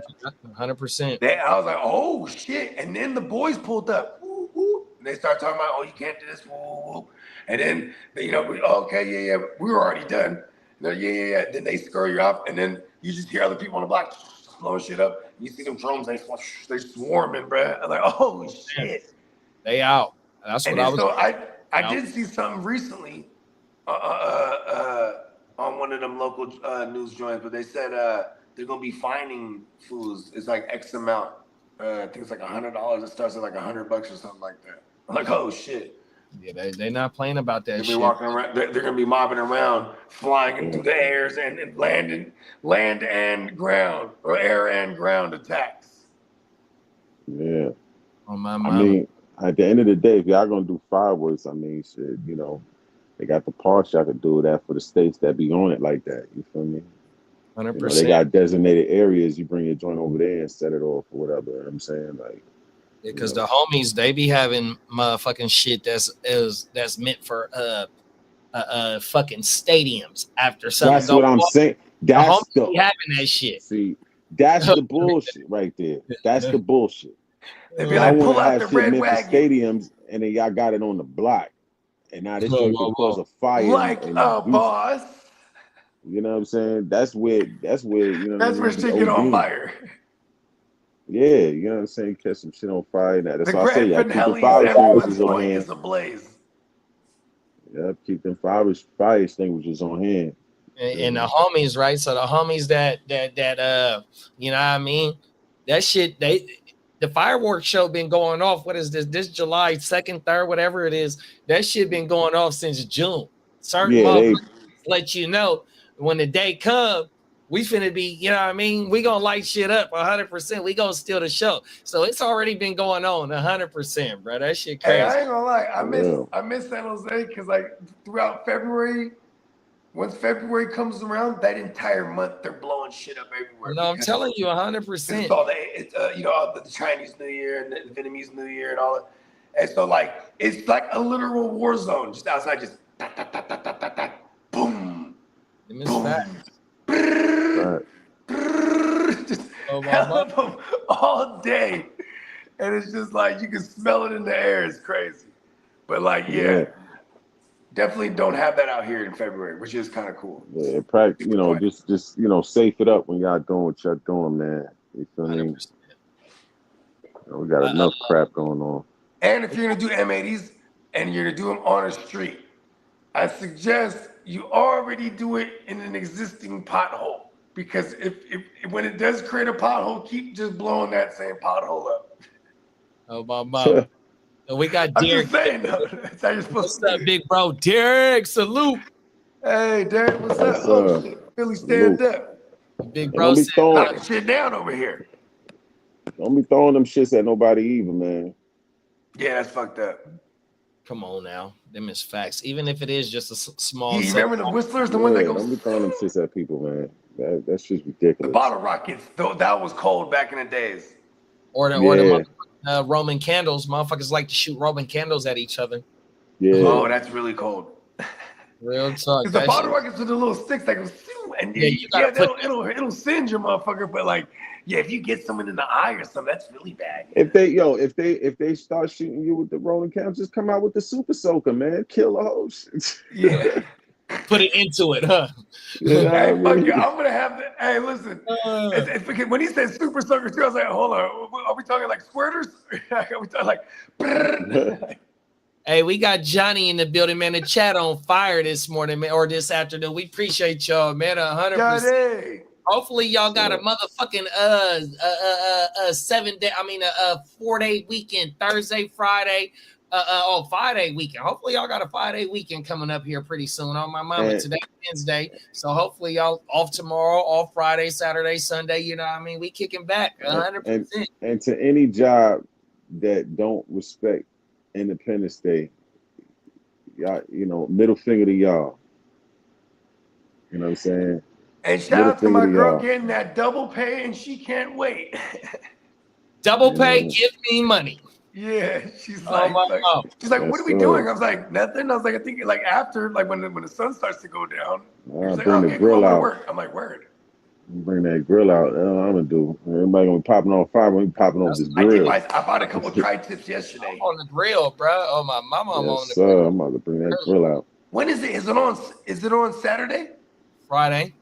100%. I was like, oh shit. And then the boys pulled up. Woo, woo. And they start talking about, oh, you can't do this. Woo, woo, woo. And then, okay, yeah. We were already done. Yeah. Then they scurry you off. And then you just hear other people on the block blowing shit up. You see them drones, they swarming, bro. I'm like, oh shit. They out. That's what I was. So I did see something recently on one of them local news joints, but they said they're gonna be fining fools. It's like X amount. I think it's like $100. It starts at like $100 or something like that. I'm like, oh shit. Yeah, they're not playing about that shit. Walking around, they're gonna be mobbing around, flying through the airs and land and ground, or air and ground attacks. Yeah. Oh my I mean, at the end of the day, if y'all gonna do fireworks, I mean, shit, they got the parts y'all could do that for the states that be on it like that. You feel me? 100%. They got designated areas. You bring your joint over there and set it off or whatever. You know what I'm saying? Like, because the homies, they be having motherfucking shit that's meant for fucking stadiums after something. That's what I'm saying. That's the having that shit. See, that's the bullshit right there. That's the bullshit. They be like, pull out the red wagon. Stadiums, and then y'all got it on the block, and now this joint could cause a fire. Like a boss. You know what I'm saying? That's where That's where shit get on fire. Yeah, you know what I'm saying? Catch some shit on fire. Now that's why I say, keep the fire extinguishers on hand. Is ablaze. Yeah, keep them fire extinguishers on hand. And the homies, right? So the homies that you know what I mean? That shit, the fireworks show been going off. What is this July 2nd, 3rd, whatever it is? That shit been going off since June. Certain let you know when the day come, we finna be, you know what I mean? We gonna light shit up 100%. We gonna steal the show. So it's already been going on 100%, bro. That shit crazy. Hey, I ain't gonna lie. I miss San Jose because like throughout February, once February comes around, that entire month they're blowing shit up everywhere. No, I'm telling you 100%. It's all the Chinese New Year and the Vietnamese New Year and all that. And so like it's like a literal war zone just outside, just boom, boom. Just all day, and it's just like you can smell it in the air. It's crazy, but like definitely don't have that out here in February, which is kind of cool. Yeah, just safe it up when y'all doing what y'all doing, man. You feel me? We got enough crap going on. And if you're gonna do M80s and you're gonna do them on a street, I suggest you already do it in an existing pothole. Because if when it does create a pothole, keep just blowing that same pothole up. Oh my mom. We got Derek. I'm just saying, that's how you're supposed what's up, big bro? Derek, salute. Hey, Derek, what's up? Oh shit, Philly, stand up. Big bro, knock shit down over here. Don't be throwing them shits at nobody either, man. Yeah, that's fucked up. Come on now, them is facts. Even if it is just a small. You remember the whistlers, the one that goes? Don't be throwing them shits at people, man. That's just ridiculous. The bottle rockets, though, that was cold back in the days. Or the Roman candles. Motherfuckers like to shoot Roman candles at each other. Yeah. Oh, that's really cold. Real talk. Because the bottle rockets with the little sticks that go, and it'll send your motherfucker. But like, if you get someone in the eye or something, that's really bad. If they start shooting you with the Roman candles, just come out with the super soaker, man. Kill the whole shit. Yeah. Put it into it, huh? You know Hey, what I fuck mean? you. I'm gonna have to. Hey, listen. It's because when he said Super Soaker 2, I was like, hold on. Are we talking like squirters? Are we talking like? Hey, we got Johnny in the building, man. The chat on fire this morning, man, or this afternoon. We appreciate y'all, man. 100%. Johnny. Hopefully, y'all got a motherfucking 7 day. I mean, a 4-day weekend. Thursday, Friday. 5-day weekend. Hopefully, y'all got a 5-day weekend coming up here pretty soon. On my mama, today Wednesday, so hopefully y'all off tomorrow, off Friday, Saturday, Sunday. You know what I mean? We kicking back 100%. And to any job that don't respect Independence Day, y'all, you know, middle finger to y'all. You know what I'm saying? And shout out to my girl getting that double pay, and she can't wait. Double pay, give me money. Yeah, she's like, what are we doing? I was like, nothing. I was like, I think like after, like when the sun starts to go down, she's like, bring the grill out. Work. I'm like, word. Bring that grill out. That's what I'm gonna do. Everybody gonna be popping on fire. We popping on this grill. I bought a couple tri-tips yesterday. I'm on the grill, bro. Oh my mama, I'm on the grill. I'm about to bring that grill out. When is it? Is it on Saturday? Friday.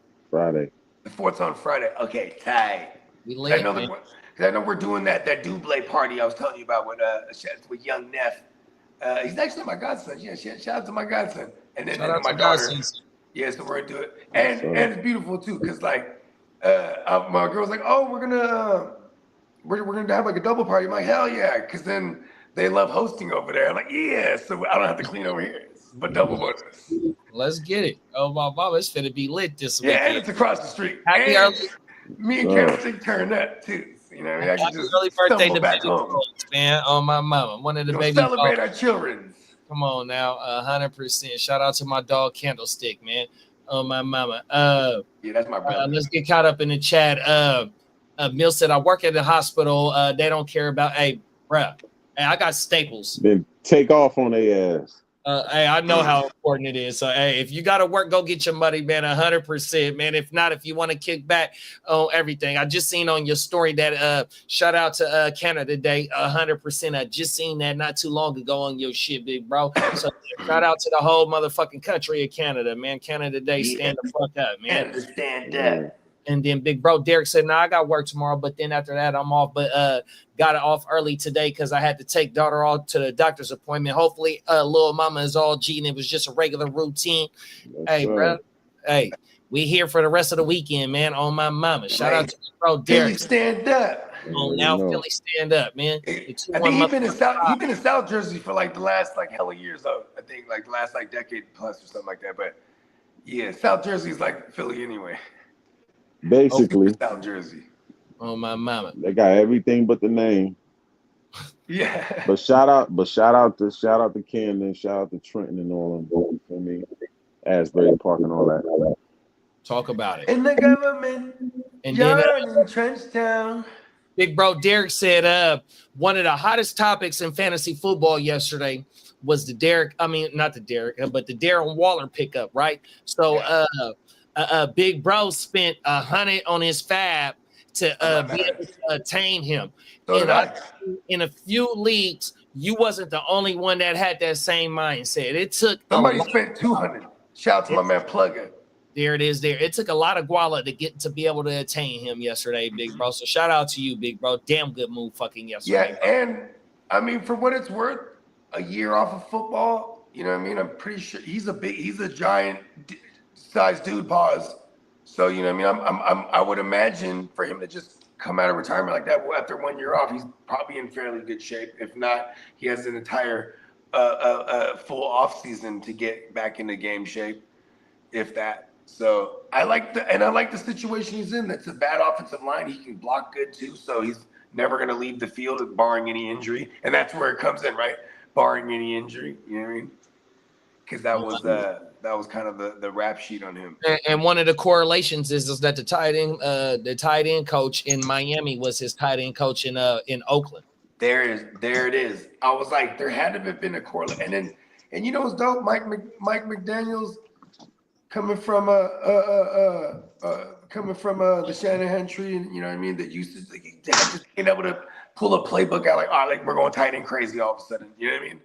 Before it's on Friday. Okay, tight. We late, I know we're doing that double party I was telling you about with young Neff. He's actually my godson. Yeah, shout out to my godson. And then my daughter. Yeah, so we're gonna do it. And it's beautiful too, because like my girl's like, oh, we're gonna have like a double party. I'm like, hell yeah, because then they love hosting over there. I'm like, yeah, so I don't have to clean over here. But double bonus. Let's get it. Oh my mama, it's finna be lit this week. Yeah, and it's across the street. Happy early. Me and Candlestick turned up too. You know, I can just early birthday to back home, man. On my mama, one of the baby. Celebrate our children. Come on now, 100%. Shout out to my dog Candlestick, man. On my mama. Yeah, that's my brother. Let's get caught up in the chat. Mill said, I work at the hospital. They don't care about. Hey, bruh. Hey, I got staples. Then take off on their ass. Hey, I know how important it is. So, hey, if you got to work, go get your money, man, 100%, man. If not, if you want to kick back on everything. I just seen on your story that shout out to Canada Day, 100%. I just seen that not too long ago on your shit, big bro. So, shout out to the whole motherfucking country of Canada, man. Canada Day, stand the fuck up, man. Stand up. And then big bro Derek said, I got work tomorrow, but then after that, I'm off. But got it off early today because I had to take daughter off to the doctor's appointment. Hopefully, little mama is all G and it was just a regular routine. Hey, bro. Hey, we here for the rest of the weekend, man. On my mama. Shout out to bro Derek. Philly stand up. Philly stand up, man. I think he's been in South Jersey for like the last like hella years though. I think like the last like decade plus or something like that. But yeah, South Jersey's like Philly anyway. Basically, South Jersey. Oh my mama. They got everything but the name. Yeah. But shout out to Camden, shout out to Trenton and all them. You feel me? Asbury Park and all that. Talk about it. In the government. And then in Trenchtown. Big bro Derek said one of the hottest topics in fantasy football yesterday was the Darren Waller pickup, right? So Big Bro spent 100 on his fab to be able to attain him. In a few leagues, you wasn't the only one that had that same mindset. It took somebody spent 200. Shout out to my man Plugger. There it is. There. It took a lot of guala to be able to attain him yesterday, Big Bro. So shout out to you, Big Bro. Damn good move, fucking yesterday. Yeah, and I mean, for what it's worth, a year off of football. You know what I mean? I'm pretty sure he's a giant. Size dude, pause. So you know, what I mean, I would imagine for him to just come out of retirement like that after 1 year off, he's probably in fairly good shape. If not, he has an entire full off season to get back into game shape, if that. So I like the situation he's in. That's a bad offensive line. He can block good too, so he's never going to leave the field barring any injury, and that's where it comes in, right? Barring any injury, you know what I mean? Because that was kind of the rap sheet on him. And one of the correlations is that the tight end coach in Miami was his tight end coach in Oakland. There it is. I was like, there had to have been a correlation. And you know what's dope? Mike McDaniels coming from the Shanahan tree, and you know what I mean, that used to just being able to pull a playbook out like we're going tight end crazy all of a sudden. You know what I mean?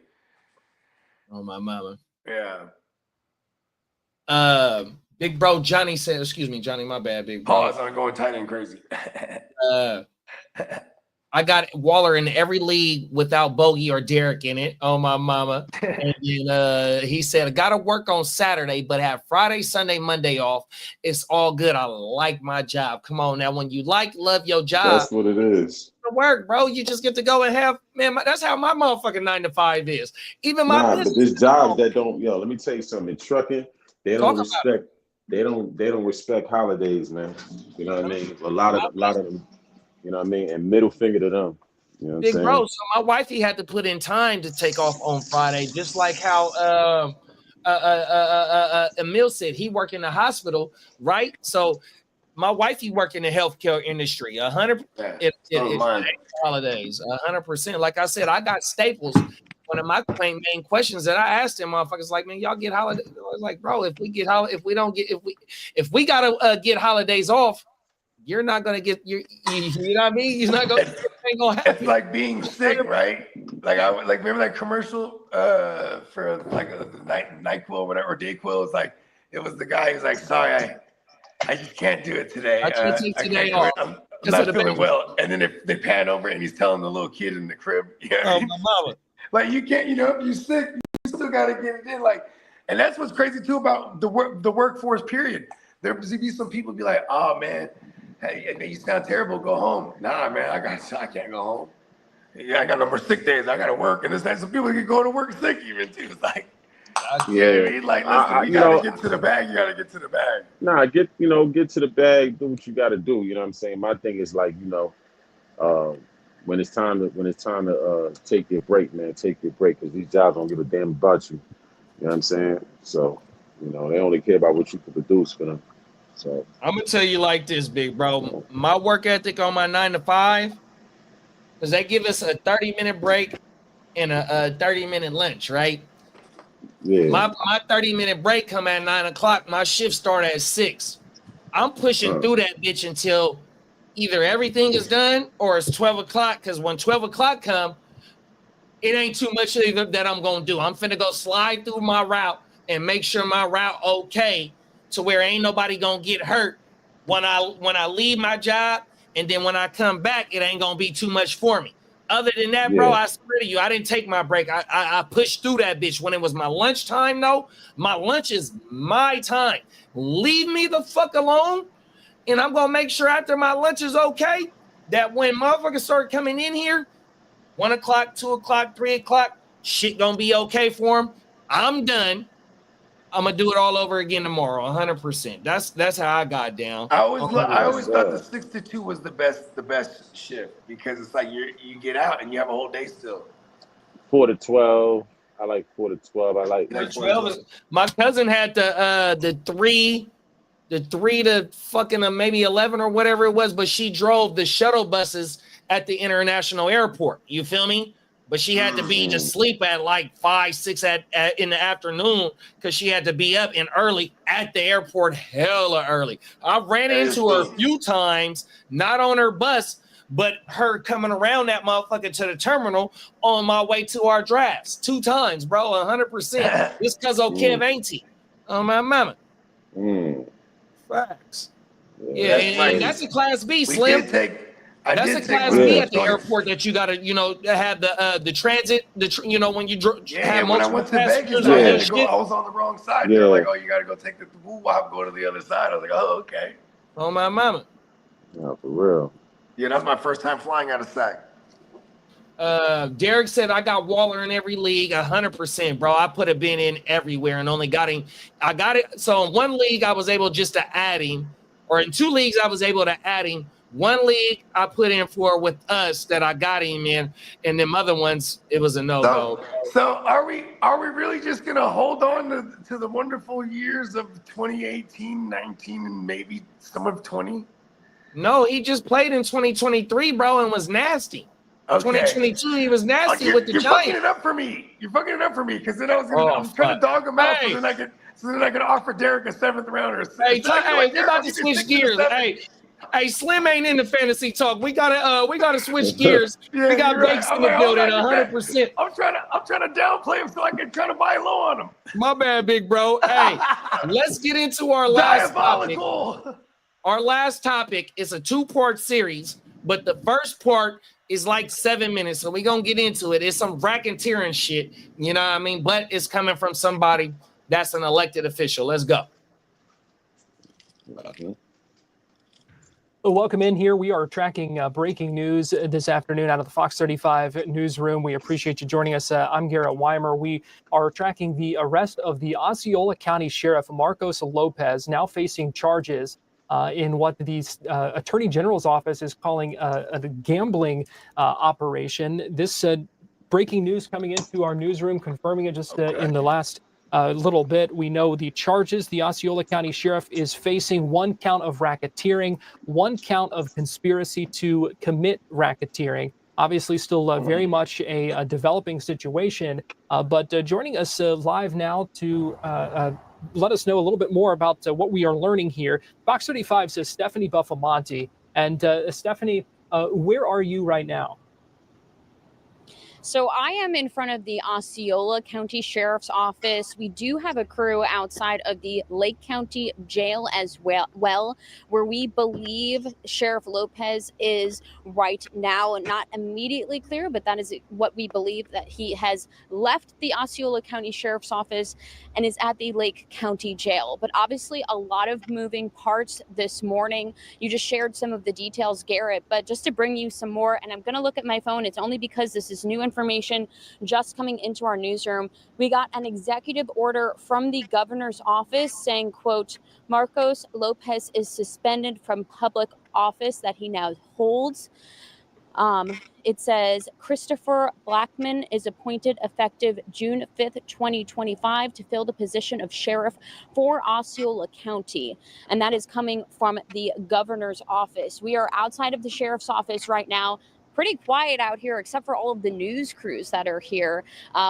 Oh my mama. Yeah. Big bro Johnny said, excuse me, Johnny, my bad, big bro. Pause, I'm going tight and crazy. I got Waller in every league without Bogey or Derek in it. Oh, my mama. And then he said, I got to work on Saturday, but have Friday, Sunday, Monday off. It's all good. I like my job. Come on. Now, when you love your job. That's what it is. Work, bro. You just get to go and have, man, that's how my motherfucking 9 to 5 is. Even my but there's jobs that don't, let me tell you something. In trucking, they don't respect holidays, man. You know what I mean? A lot of them. You know what I mean? And middle finger to them. You know what Big I'm saying? bro, so my wifey had to put in time to take off on Friday, just like how Emil said he worked in the hospital, right? So my wifey worked in the healthcare industry, 100%. Holidays, 100%. Like I said, I got staples. One of my main questions that I asked them, motherfuckers, like, man, y'all get holidays? I was like, bro, if we gotta get holidays off, you're not gonna get you know what I mean? You're not gonna. Ain't gonna happen. It's like being sick, right? Like remember that commercial for like a NyQuil or whatever, or DayQuil. It's like it was the guy who's like, sorry, I just can't do it today. I can't take today off. I'm not feeling well. And then they pan over and he's telling the little kid in the crib, my mama. Like you can't, if you're sick, you still gotta get it in. Like, and that's what's crazy too about the workforce period. There's be some people be like, oh man. Hey, you sound terrible. Go home. Nah, man, I can't go home. Yeah, I got no more sick days. I got to work. And some people can go to work sick even too. It's like, listen, you gotta get to the bag. You gotta get to the bag. Nah, get to the bag. Do what you got to do. You know what I'm saying? My thing is like, when it's time to take your break, man, take your break, because these jobs don't give a damn about you. You know what I'm saying? So, they only care about what you can produce for them. So I'm gonna tell you like this, big bro. My work ethic on my 9 to 5, because they give us a 30-minute break and a 30-minute lunch, right? Yeah. My 30-minute break come at 9 o'clock. My shift start at 6. I'm pushing through that bitch until either everything is done or it's 12 o'clock. Because when 12 o'clock come, it ain't too much that I'm gonna do. I'm finna go slide through my route and make sure my route okay, to where ain't nobody gonna get hurt when I leave my job, and then when I come back, it ain't gonna be too much for me. Other than that, bro, I swear to you, I didn't take my break. I pushed through that bitch. When it was my lunch time, though, my lunch is my time. Leave me the fuck alone, and I'm gonna make sure after my lunch is okay, that when motherfuckers start coming in here, 1 o'clock, 2 o'clock, 3 o'clock, shit gonna be okay for them. I'm done. I'm gonna do it all over again tomorrow, 100%. That's how I got down. I always thought the 6 to 2 was the best shift, because it's like you get out and you have a whole day still. 4 to 12. I like 4 to 12. I like 12 is, my cousin had the 3 to fucking maybe 11 or whatever it was, but she drove the shuttle buses at the international airport. You feel me? But she had to be to sleep at like 5, 6 in the afternoon, because she had to be up and early at the airport, hella early. I ran into her a few times, not on her bus, but her coming around that motherfucker to the terminal on my way to our drafts. 2 times, bro, 100%. Just because Kev ain't he? Oh, my mama. Facts. Yeah, and that's a Class B, Slim. That's a Class B at the airport that you gotta, have the transit. When you have when I went to Vegas, I was on the wrong side. They're like, "Oh, you gotta go take the woo-wop, go to the other side." I was like, "Oh, okay." Oh my mama. No, for real. Yeah, that's my first time flying out of SAC. Derek said I got Waller in every league, 100%, bro. I put a bin in everywhere and only got him. I got it. So in one league, I was able just to add him, or in 2 leagues, I was able to add him. 1 league I put in for with us that I got him in, and them other ones it was a no-go. So are we really just gonna hold on to the wonderful years of 2018, 19, and maybe some of 20? No, he just played in 2023, bro, and was nasty. Okay. 2022, he was nasty with the Giants. You're fucking it up for me. Because then I was trying to dog him out, so then I could offer Derek a 7th rounder. Hey, we're about to switch gears. Hey, Hey, Slim ain't in the fantasy talk. We gotta switch gears. Yeah, we got you're right. Bakes I'm in the like, building, hold on, 100%. I'm trying to downplay him so I can try to buy low on him. My bad, big bro. Hey, let's get into our last topic. Diabolical. Our last topic is a 2-part series, but the first part is like 7 minutes, so we're gonna get into it. It's some racketeering shit, you know what I mean? But it's coming from somebody that's an elected official. Let's go. Welcome in here. We are tracking breaking news this afternoon out of the Fox 35 newsroom. We appreciate you joining us. I'm Garrett Weimer. We are tracking the arrest of the Osceola County Sheriff Marcos Lopez, now facing charges in what the Attorney General's office is calling a gambling operation. This breaking news coming into our newsroom, confirming it just in the last little bit. We know the charges. The Osceola County Sheriff is facing 1 count of racketeering, 1 count of conspiracy to commit racketeering. Obviously, still very much a developing situation. But joining us live now to let us know a little bit more about what we are learning here, Fox 35 says Stephanie Buffamonte. And Stephanie, where are you right now? So I am in front of the Osceola County Sheriff's Office. We do have a crew outside of the Lake County Jail as well, where we believe Sheriff Lopez is right now. Not immediately clear, but that is what we believe, that he has left the Osceola County Sheriff's Office and is at the Lake County Jail. But obviously a lot of moving parts this morning. You just shared some of the details, Garrett, but just to bring you some more, and I'm going to look at my phone. It's only because this is new information just coming into our newsroom. We got an executive order from the governor's office saying, quote, Marcos Lopez is suspended from public office that he now holds. It says Christopher Blackman is appointed effective June 5th, 2025 to fill the position of sheriff for Osceola County. And that is coming from the governor's office. We are outside of the sheriff's office right now. Pretty quiet out here, except for all of the news crews that are here.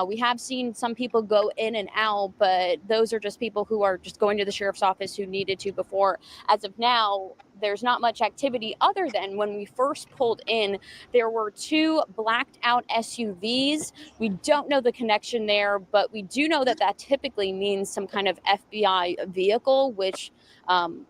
We have seen some people go in and out, but those are just people who are just going to the sheriff's office who needed to before. As of now, there's not much activity other than when we first pulled in, there were 2 blacked out SUVs. We don't know the connection there, but we do know that that typically means some kind of FBI vehicle, which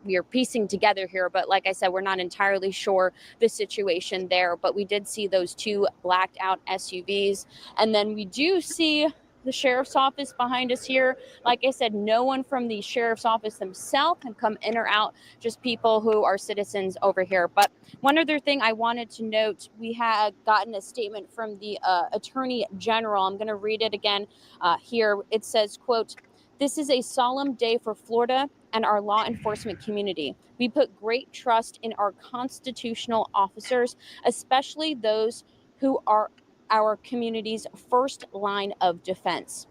we are piecing together here. But like I said, we're not entirely sure the situation there, but we did see those 2 blacked out SUVs. And then we do see the sheriff's office behind us here. Like I said, no one from the sheriff's office themselves can come in or out, just people who are citizens over here. But one other thing I wanted to note, we had gotten a statement from the Attorney General. I'm going to read it again here. It says, quote, this is a solemn day for Florida and our law enforcement community. We put great trust in our constitutional officers, especially those who are our community's first line of defense.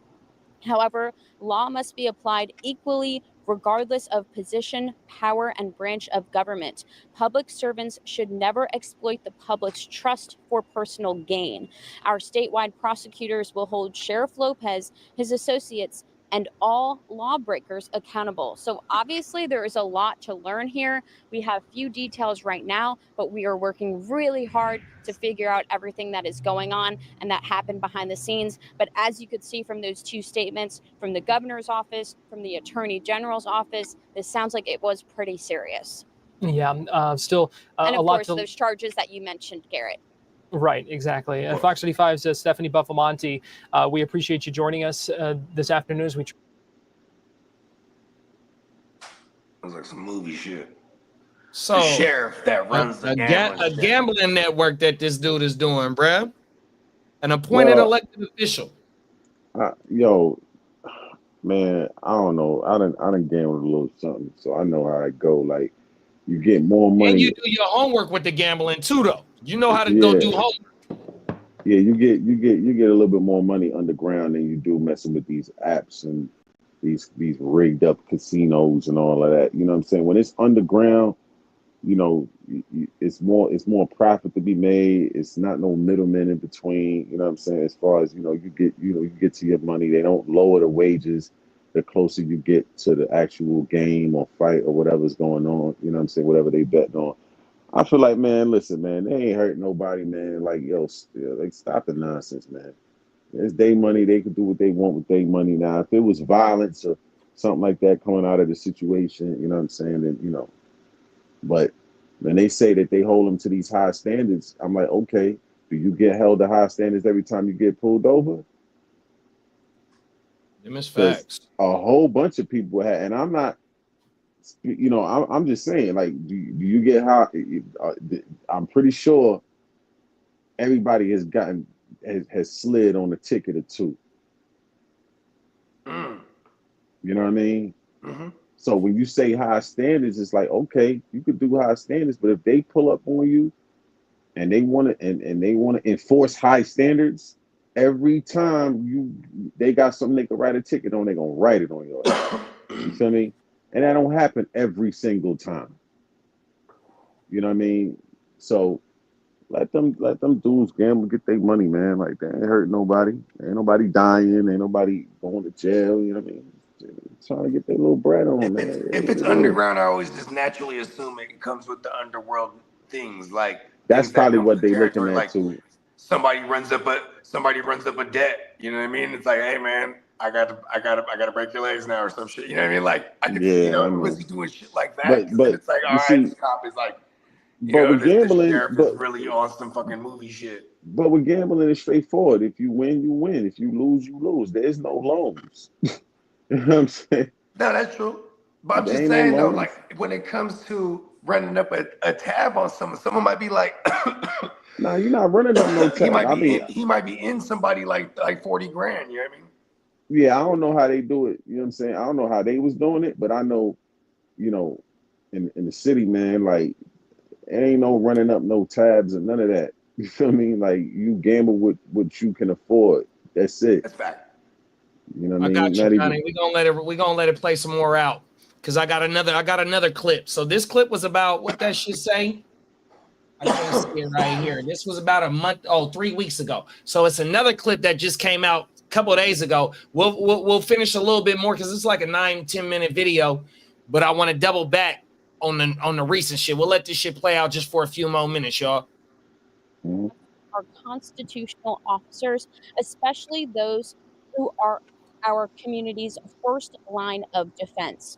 However, law must be applied equally regardless of position, power, and branch of government. Public servants should never exploit the public's trust for personal gain. Our statewide prosecutors will hold Sheriff Lopez, his associates, and all lawbreakers accountable. So obviously there is a lot to learn here. We have few details right now, but we are working really hard to figure out everything that is going on and that happened behind the scenes. But as you could see from those 2 statements from the governor's office, from the Attorney General's office, this sounds like it was pretty serious. Yeah, still and of a lot course, those charges that you mentioned, Garrett. Right, exactly. Fox 35 says Stephanie Buffamonte. We appreciate you joining us this afternoon as we. Sounds like some movie shit. So the sheriff that runs the gambling network that this dude is doing, bruh. An appointed elected official. Yo, man, I don't know. I done gambled a little something, so I know how it go. Like, you get more money. And you do your homework with the gambling too, though. You know how to go do homework. Yeah, you get a little bit more money underground than you do messing with these apps and these rigged up casinos and all of that. You know what I'm saying? When it's underground, you know, it's more profit to be made. It's not no middlemen in between. You know what I'm saying? As far as, you get to your money. They don't lower the wages the closer you get to the actual game or fight or whatever's going on. You know what I'm saying? Whatever they betting on. I feel like, man, listen, man, they ain't hurt nobody, man. Like, yo, like, stop the nonsense, man. It's their money. They can do what they want with their money. Now, if it was violence or something like that coming out of the situation, you know what I'm saying, then, you know. But when they say that they hold them to these high standards, I'm like, okay, do you get held to high standards every time you get pulled over? Them is facts. A whole bunch of people have, and I'm not, you know, I'm just saying, like, do you get high? I'm pretty sure everybody has slid on a ticket or two. You know what I mean? Mm-hmm. So when you say high standards, it's like, okay, you could do high standards, but if they pull up on you and they want to and they want to enforce high standards, every time they got something they can write a ticket on, they're gonna write it on your head. You feel me? And that don't happen every single time. You know what I mean? So let them dudes gamble, get their money, man. Like, they ain't hurt nobody. Ain't nobody dying. Ain't nobody going to jail. You know what I mean? Trying to get their little bread on, man. If it's underground, I always just naturally assume it comes with the underworld things, like that's things probably that what they looking at like too. Somebody runs up a debt. You know what I mean? It's like, hey man, I gotta break your legs now or some shit. You know what I mean? Like, I could, you know, was he doing shit like that? But it's like, all right, this cop is like, with gambling, this sheriff is really on some fucking movie shit. But with gambling, it's straightforward. If you win, you win. If you lose, you lose. There's no loans. You know what I'm saying? No, that's true. But I'm just saying though, like, when it comes to running up a tab on someone might be like, nah, you're not running up no tab. He might be in somebody like 40 grand. You know what I mean? Yeah, I don't know how they do it. You know what I'm saying? I don't know how they was doing it, but I know, you know, in the city, man, like, ain't no running up no tabs and none of that. You feel me? Like, you gamble with what you can afford. That's it. That's fact. You know what I mean? I got you, Johnny. We're gonna let it play some more out. Cause I got another clip. So this clip was about what that shit say. I can't see it right here. This was about 3 weeks ago. So it's another clip that just came out a couple of days ago. We'll finish a little bit more because it's like a 9-10 minute video, but I want to double back on the recent shit. We'll let this shit play out just for a few more minutes, y'all. Our constitutional officers, especially those who are our community's first line of defense.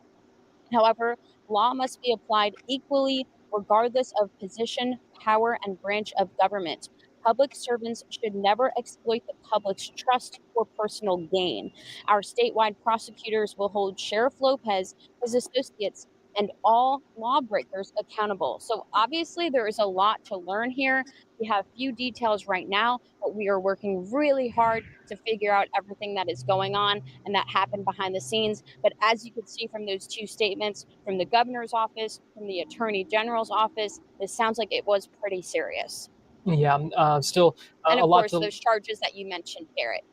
However, law must be applied equally regardless of position, power, and branch of government. Public servants should never exploit the public's trust for personal gain. Our statewide prosecutors will hold Sheriff Lopez, his associates, and all lawbreakers accountable. So obviously there is a lot to learn here. We have few details right now, but we are working really hard to figure out everything that is going on and that happened behind the scenes. But as you could see from those two statements from the governor's office, from the attorney general's office, this sounds like it was pretty serious. Yeah, still and of a lot course, those charges that you mentioned, Garrett.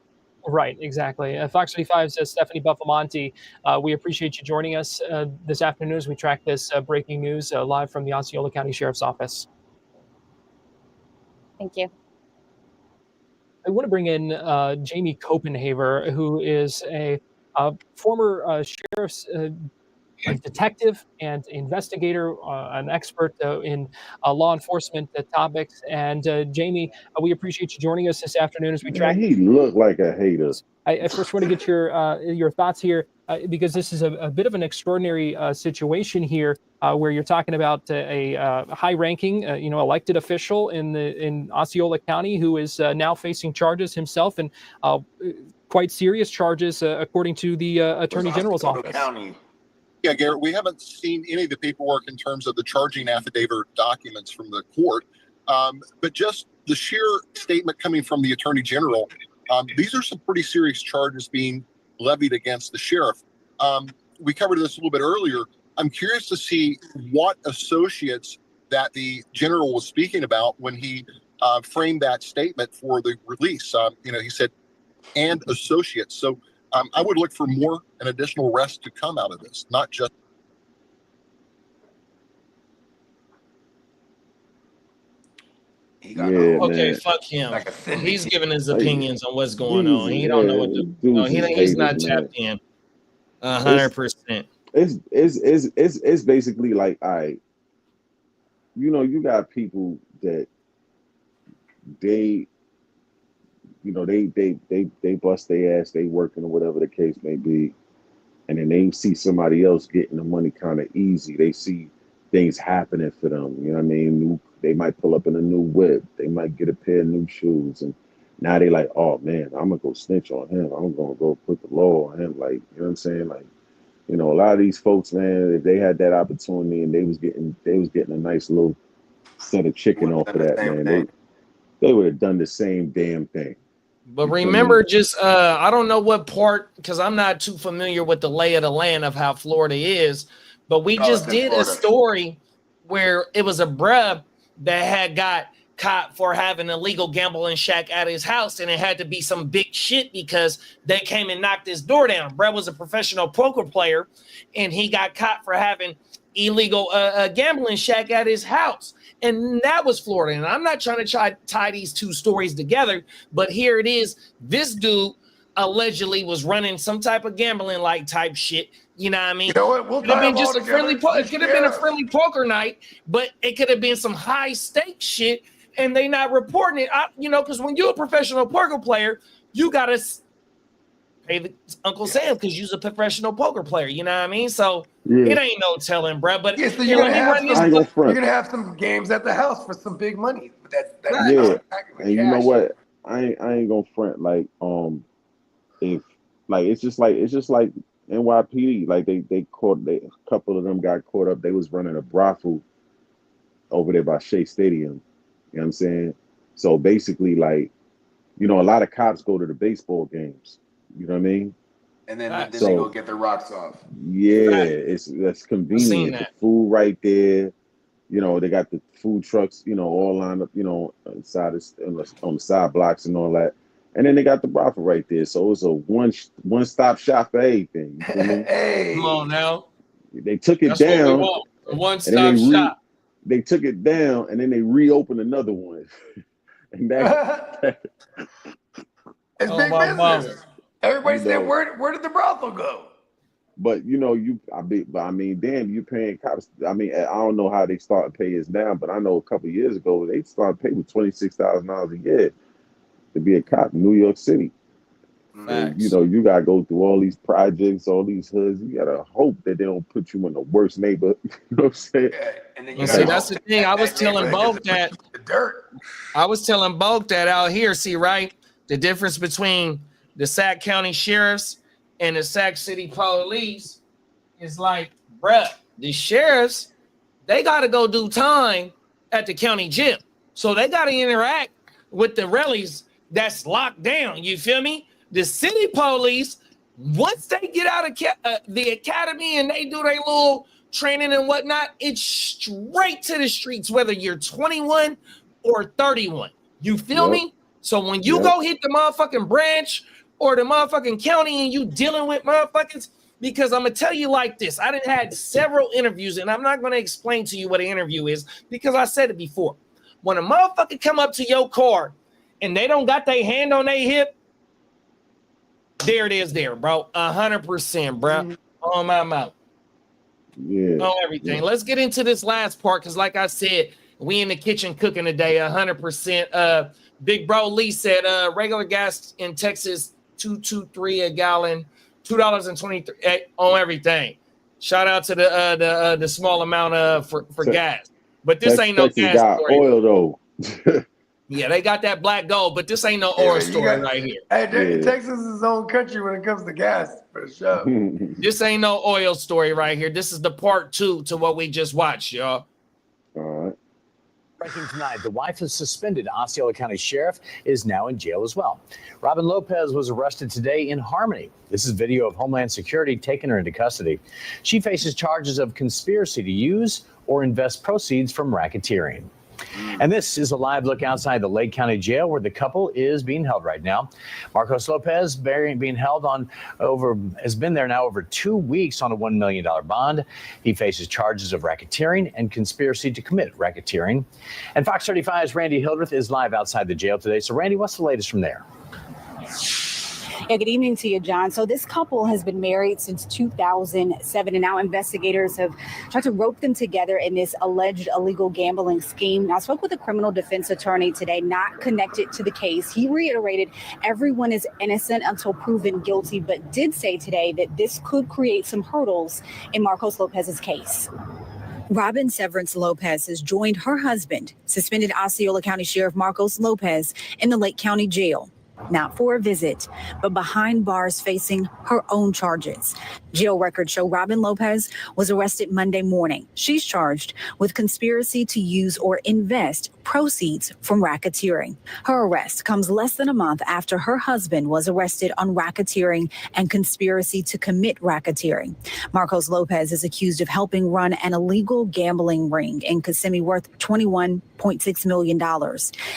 Right, exactly. Fox 35's Stephanie Buffamonte, we appreciate you joining us this afternoon as we track this breaking news live from the Osceola County Sheriff's Office. Thank you. I want to bring in Jamie Copenhaver, who is a former sheriff's detective and investigator, an expert in law enforcement topics. And Jamie, we appreciate you joining us this afternoon as we track. He looked like a hater. I first want to get your thoughts here because this is a bit of an extraordinary situation here where you're talking about a high-ranking, elected official in Osceola County who is now facing charges himself and quite serious charges according to the Attorney General's office. County. Yeah, Garrett, we haven't seen any of the paperwork in terms of the charging affidavit documents from the court, but just the sheer statement coming from the Attorney General, these are some pretty serious charges being levied against the sheriff. We covered this a little bit earlier. I'm curious to see what associates that the general was speaking about when he framed that statement for the release. He said, and associates. So I would look for more and additional arrests to come out of this, not just. Okay, fuck him. He's giving his opinions on what's going on. He don't know what to do. He's not tapped in 100%. It's basically like, all right, you know, you got people that they bust their ass, they working or whatever the case may be, and then they see somebody else getting the money kind of easy. They see things happening for them. You know what I mean? They might pull up in a new whip. They might get a pair of new shoes, and now they like, oh man, I'm gonna go snitch on him. I'm gonna go put the law on him. Like, you know what I'm saying? Like, you know, a lot of these folks, man, if they had that opportunity and they was getting a nice little set of chicken off of that, man, they would have done the same damn thing. But remember, just I don't know what part, because I'm not too familiar with the lay of the land of how Florida is, but we just did a story where it was a bruh that had got caught for having a illegal gambling shack at his house, and it had to be some big shit because they came and knocked his door down. Bruh was a professional poker player, and he got caught for having illegal gambling shack at his house. And that was Florida. And I'm not trying to tie these two stories together, but here it is. This dude allegedly was running some type of gambling like type shit. You know what I mean? You know what? We'll it could have been just a friendly. It could have been a friendly poker night, but it could have been some high stakes shit, and they not reporting it. You know, because when you're a professional poker player, you gotta pay Uncle Sam because you're a professional poker player. You know what I mean? So it ain't no telling, bro. But so you're gonna have some games at the house for some big money. And you know what? I ain't gonna front like if like it's just like NYPD, like they caught a couple of them got caught up. They was running a brothel over there by Shea Stadium. You know what I'm saying? So basically, like, you know, a lot of cops go to the baseball games. You know what I mean? And then they go get their rocks off. Yeah, that's convenient. The food right there. You know, they got the food trucks, you know, all lined up, you know, on the side blocks and all that. And then they got the brothel right there. So it's a one-stop shop for everything. You know? Hey, come on now. They took it down. One-stop shop. They took it down and then they reopened another one. And that it's big business. Everybody said, where did the brothel go? But you know, I mean, damn, you paying cops. I mean, I don't know how they started paying us now, but I know a couple of years ago they started paying with $26,000 a year to be a cop in New York City. And, you know, you gotta go through all these projects, all these hoods. You gotta hope that they don't put you in the worst neighborhood. You know what I'm saying? Yeah, and then you see, that's the thing. I was telling Bogue that out here. See, right, the difference between the Sac County sheriffs and the Sac City police is like, bruh, the sheriffs, they got to go do time at the county jail. So they got to interact with the rallies that's locked down. You feel me? The city police, once they get out of the academy and they do their little training and whatnot, it's straight to the streets, whether you're 21 or 31. You feel me? So when you go hit the motherfucking branch or the motherfucking county and you dealing with motherfuckers, because I'm going to tell you like this. I done had several interviews, and I'm not going to explain to you what an interview is because I said it before. When a motherfucker come up to your car and they don't got their hand on their hip, there it is there, bro. 100%, bro. On my mouth. Yeah. On everything. Let's get into this last part because like I said, we in the kitchen cooking today, 100%. Big Bro Lee said regular gas in Texas, $2.23 a gallon, $2.23 on everything. Shout out to the small amount for gas. But this ain't no gas got story. Oil though. Yeah, they got that black gold, but this ain't no oil story right here. Hey, Texas is its own country when it comes to gas, for sure. This ain't no oil story right here. This is the part 2 to what we just watched, y'all. All right. Breaking tonight, the wife of suspended Osceola County Sheriff is now in jail as well. Robin Lopez was arrested today in Harmony. This is video of Homeland Security taking her into custody. She faces charges of conspiracy to use or invest proceeds from racketeering. And this is a live look outside the Lake County Jail where the couple is being held right now. Marcos Lopez being held has been there now over 2 weeks on a $1 million bond. He faces charges of racketeering and conspiracy to commit racketeering. And Fox 35's Randy Hildreth is live outside the jail today. So Randy, what's the latest from there? Yeah, good evening to you, John. So this couple has been married since 2007, and now investigators have tried to rope them together in this alleged illegal gambling scheme. Now, I spoke with a criminal defense attorney today, not connected to the case. He reiterated everyone is innocent until proven guilty, but did say today that this could create some hurdles in Marcos Lopez's case. Robin Severance Lopez has joined her husband, suspended Osceola County Sheriff Marcos Lopez, in the Lake County Jail. Not for a visit, but behind bars facing her own charges. Jail records show Robin Lopez was arrested Monday morning. She's charged with conspiracy to use or invest proceeds from racketeering. Her arrest comes less than a month after her husband was arrested on racketeering and conspiracy to commit racketeering. Marcos Lopez is accused of helping run an illegal gambling ring in Kissimmee worth $21.6 million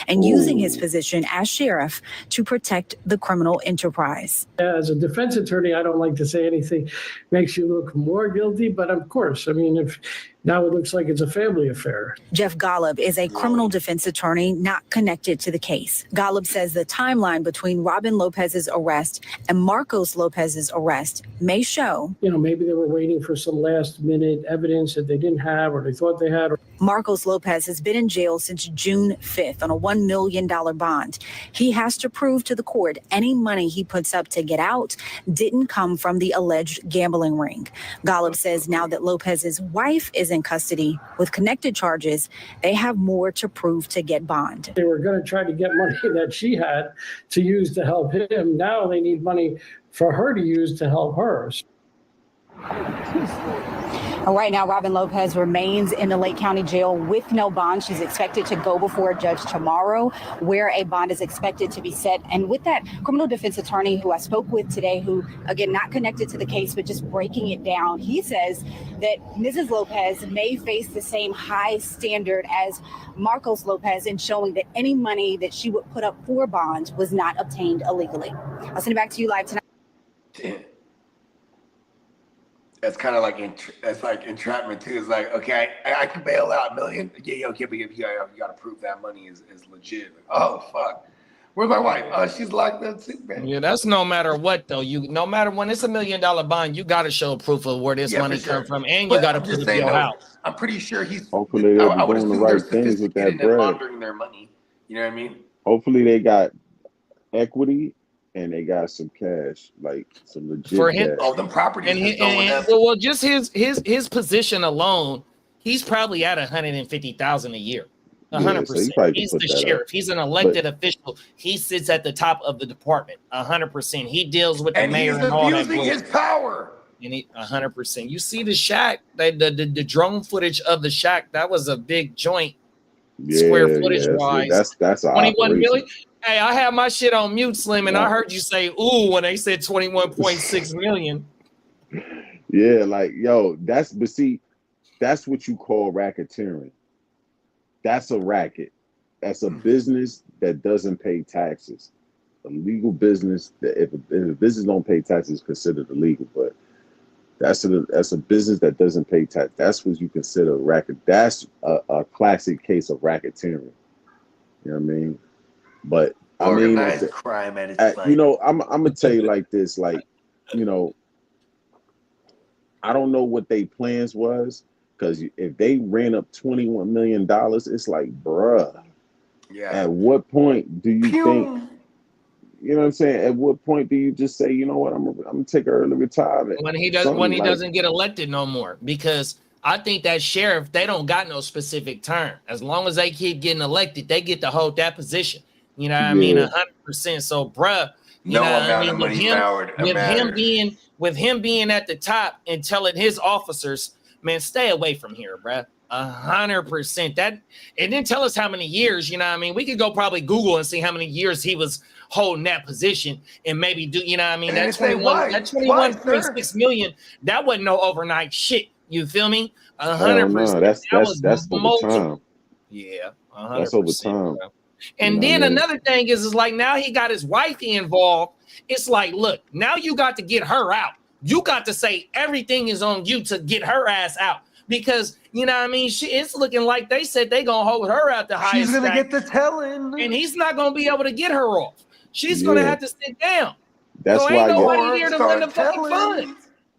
and using his position as sheriff to protect the criminal enterprise. As a defense attorney, I don't like to say anything makes you look more guilty, but of course, I mean, if now it looks like it's a family affair. Jeff Golub is a criminal defense attorney not connected to the case. Golub says the timeline between Robin Lopez's arrest and Marcos Lopez's arrest may show, maybe they were waiting for some last minute evidence that they didn't have or they thought they had. Marcos Lopez has been in jail since June 5th on a $1 million bond. He has to prove to the court any money he puts up to get out didn't come from the alleged gambling ring. Golub says now that Lopez's wife is in custody with connected charges, they have more to prove to get bond. They were going to try to get money that she had to use to help him. Now they need money for her to use to help her. Right now, Robin Lopez remains in the Lake County Jail with no bond. She's expected to go before a judge tomorrow, where a bond is expected to be set. And with that criminal defense attorney who I spoke with today, who, again, not connected to the case, but just breaking it down, he says that Mrs. Lopez may face the same high standard as Marcos Lopez in showing that any money that she would put up for bond was not obtained illegally. I'll send it back to you live tonight. That's kind of like entrapment too. It's like, okay, I can bail out $1 million. Yeah, okay, but you got to prove that money is legit. Like, oh fuck, where's my wife? Oh, she's locked up too, man. Yeah, that's no matter what though. No matter when it's $1 million bond, you got to show proof of where this money come from, and you got to prove your house. I'm pretty sure he's. Hopefully they're doing the right things with that bread. Laundering their money. You know what I mean? Hopefully they got equity. And they got some cash, like some legit for him. Cash. Oh, them properties. Well, just his position alone, he's probably at $150,000 a year. 100%. So he's the sheriff. Up. He's an elected official. He sits at the top of the department. 100%. He deals with the mayor and all that. And he's abusing his power. And 100%. You see the shack, the drone footage of the shack. That was a big joint, square footage wise. That's 21 million. Hey, I have my shit on mute, Slim, and I heard you say "ooh" when they said 21.6 million. Yeah, like but see, that's what you call racketeering. That's a racket. That's a business that doesn't pay taxes. A legal business that if a business don't pay taxes, is considered illegal. But that's a business that doesn't pay tax. That's what you consider a racket. That's a classic case of racketeering. You know what I mean? But organized crime at its finest. I'm gonna tell you like this, I don't know what their plans was, because if they ran up $21 million, it's like, bruh. Yeah. At what point do you think? You know what I'm saying? At what point do you just say, you know what, I'm gonna take early retirement? When he doesn't get elected no more, because I think that sheriff, they don't got no specific term. As long as they keep getting elected, they get to hold that position. You know what I mean? 100%. So, bruh, with him being at the top and telling his officers, man, stay away from here, bruh. 100%. That it didn't tell us how many years. You know what I mean? We could go probably Google and see how many years he was holding that position, and maybe do. You know what I mean? That 21.6 million. That wasn't no overnight shit. You feel me? 100%. That's over time. Yeah, 100%. That's over time. Bro. And then another thing is like now he got his wifey involved. It's like, look, now you got to get her out. You got to say everything is on you to get her ass out, because you know what I mean. It's looking like they said they gonna hold her at the highest. She's gonna get the telling, and he's not gonna be able to get her off. She's gonna have to sit down. That's so why ain't nobody there to run the fucking fund.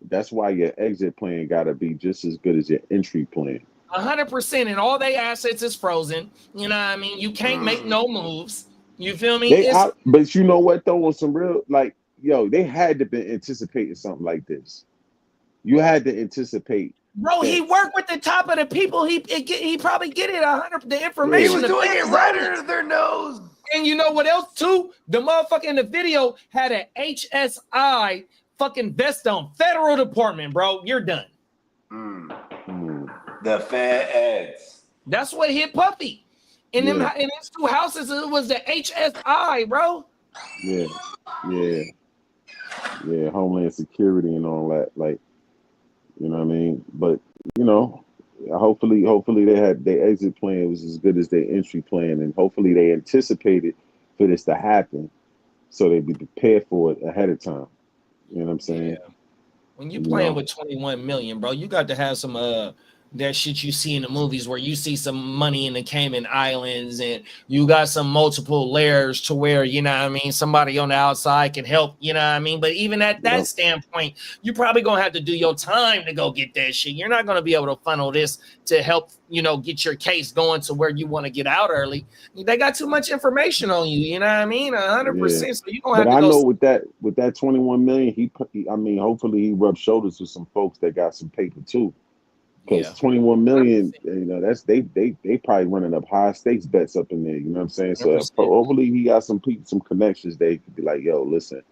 That's why your exit plan got to be just as good as your entry plan. 100%, and all their assets is frozen. You know what I mean? You can't make no moves. You feel me? But you know what though? On some real, like, yo, they had to be anticipating something like this. You had to anticipate. Bro, he worked with the top of the people. He probably get it 100. The information. He was doing it right under their nose. And you know what else too? The motherfucker in the video had an HSI fucking vest on. Federal Department, bro. You're done. The feds. That's what hit Puffy. In them in his two houses, it was the HSI, bro. Yeah. Homeland Security and all that, like, you know what I mean? But you know, hopefully they had their exit plan was as good as their entry plan, and hopefully they anticipated for this to happen, so they'd be prepared for it ahead of time. You know what I'm saying? Yeah. When you're playing with 21 million, bro, you got to have some that shit you see in the movies where you see some money in the Cayman Islands and you got some multiple layers to where, you know what I mean, somebody on the outside can help, you know what I mean? But even at that standpoint, you probably gonna have to do your time to go get that shit. You're not gonna be able to funnel this to help, you know, get your case going to where you want to get out early. They got too much information on you, you know what I mean? 100%. So you gonna have to I go. know with that 21 million, I mean, hopefully he rubbed shoulders with some folks that got some paper too. Because 21 million, you know, that's they probably running up high stakes bets up in there. You know what I'm saying? So hopefully he got some connections. They could be like, yo, listen,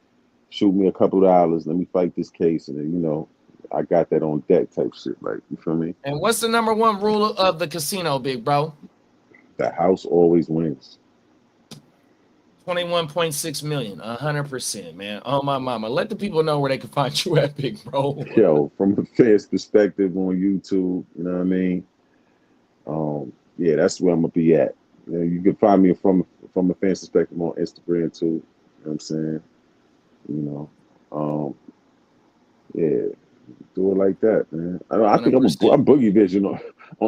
shoot me a couple dollars, let me fight this case, and then, you know, I got that on deck type shit. Like, you feel me? And what's the number one rule of the casino, big bro? The house always wins. 21.6 million, 100%, man. Oh my mama, let the people know where they can find you at, big bro. Yo, from a fan's perspective on YouTube, you know what I mean? Yeah, that's where I'm gonna be at. You know, you can find me from a fan's perspective on Instagram too. You know what I'm saying? You know, yeah, do it like that, man. I think I'm Boogie Vision on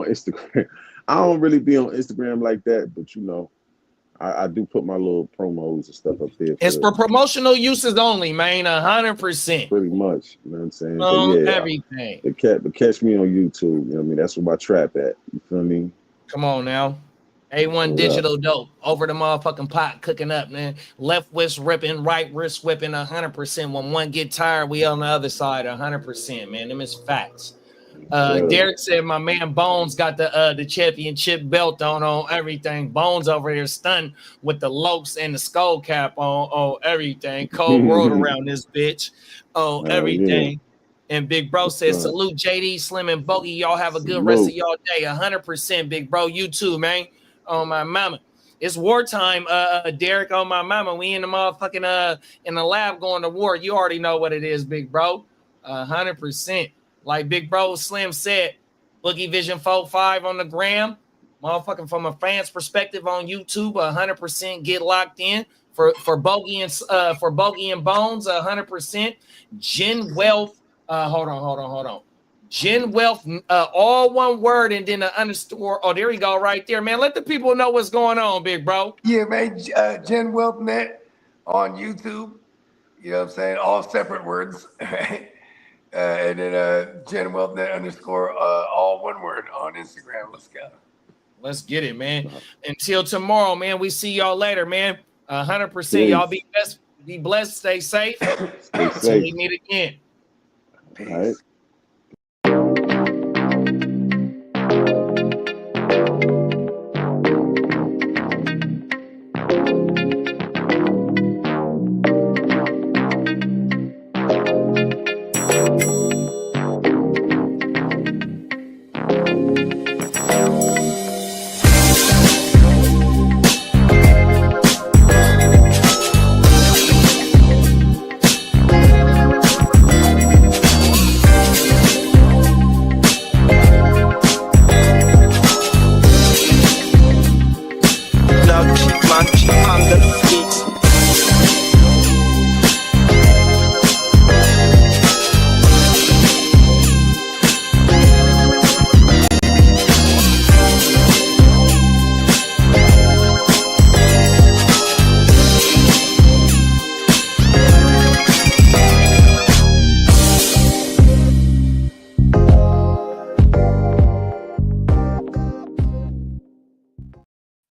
Instagram. I don't really be on Instagram like that, but you know, I do put my little promos and stuff up there. It's for promotional uses only, man. 100%. Pretty much, you know what I'm saying? Everything. But catch me on YouTube. You know what I mean? That's where my trap at. You feel me? Come on now. A1 digital dope over the motherfucking pot cooking up, man. Left wrist ripping, right wrist whipping 100%. When one get tired, we on the other side 100%, man. Them is facts. Derek said my man Bones got the championship belt on everything. Bones over here stunned with the Lokes and the skull cap on everything. Cold world around this bitch. Everything. Yeah. And Big Bro says salute JD, Slim, and Bogey. Y'all have a good rest of y'all day. 100%, Big Bro. You too, man. Oh my mama. It's wartime, Derek. Oh my mama. We in the motherfucking in the lab going to war. You already know what it is, Big Bro. 100%. Like Big Bro Slim said, Boogie Vision 45 on the gram. Motherfucking from a fan's perspective on YouTube, 100% get locked in. For Bogey and Bones, 100%. Gen Wealth, hold on. Gen Wealth, all one word and then an underscore. Oh, there we go, right there, man. Let the people know what's going on, Big Bro. Yeah, man. Gen Wealth Net on YouTube. You know what I'm saying? All separate words, right? And then Gen Wealth Net underscore all one word on Instagram. Let's go. Let's get it, man. Until tomorrow, man. We see y'all later, man. 100%. Y'all be blessed, stay safe. Stay safe. Until we meet again. Peace. All right.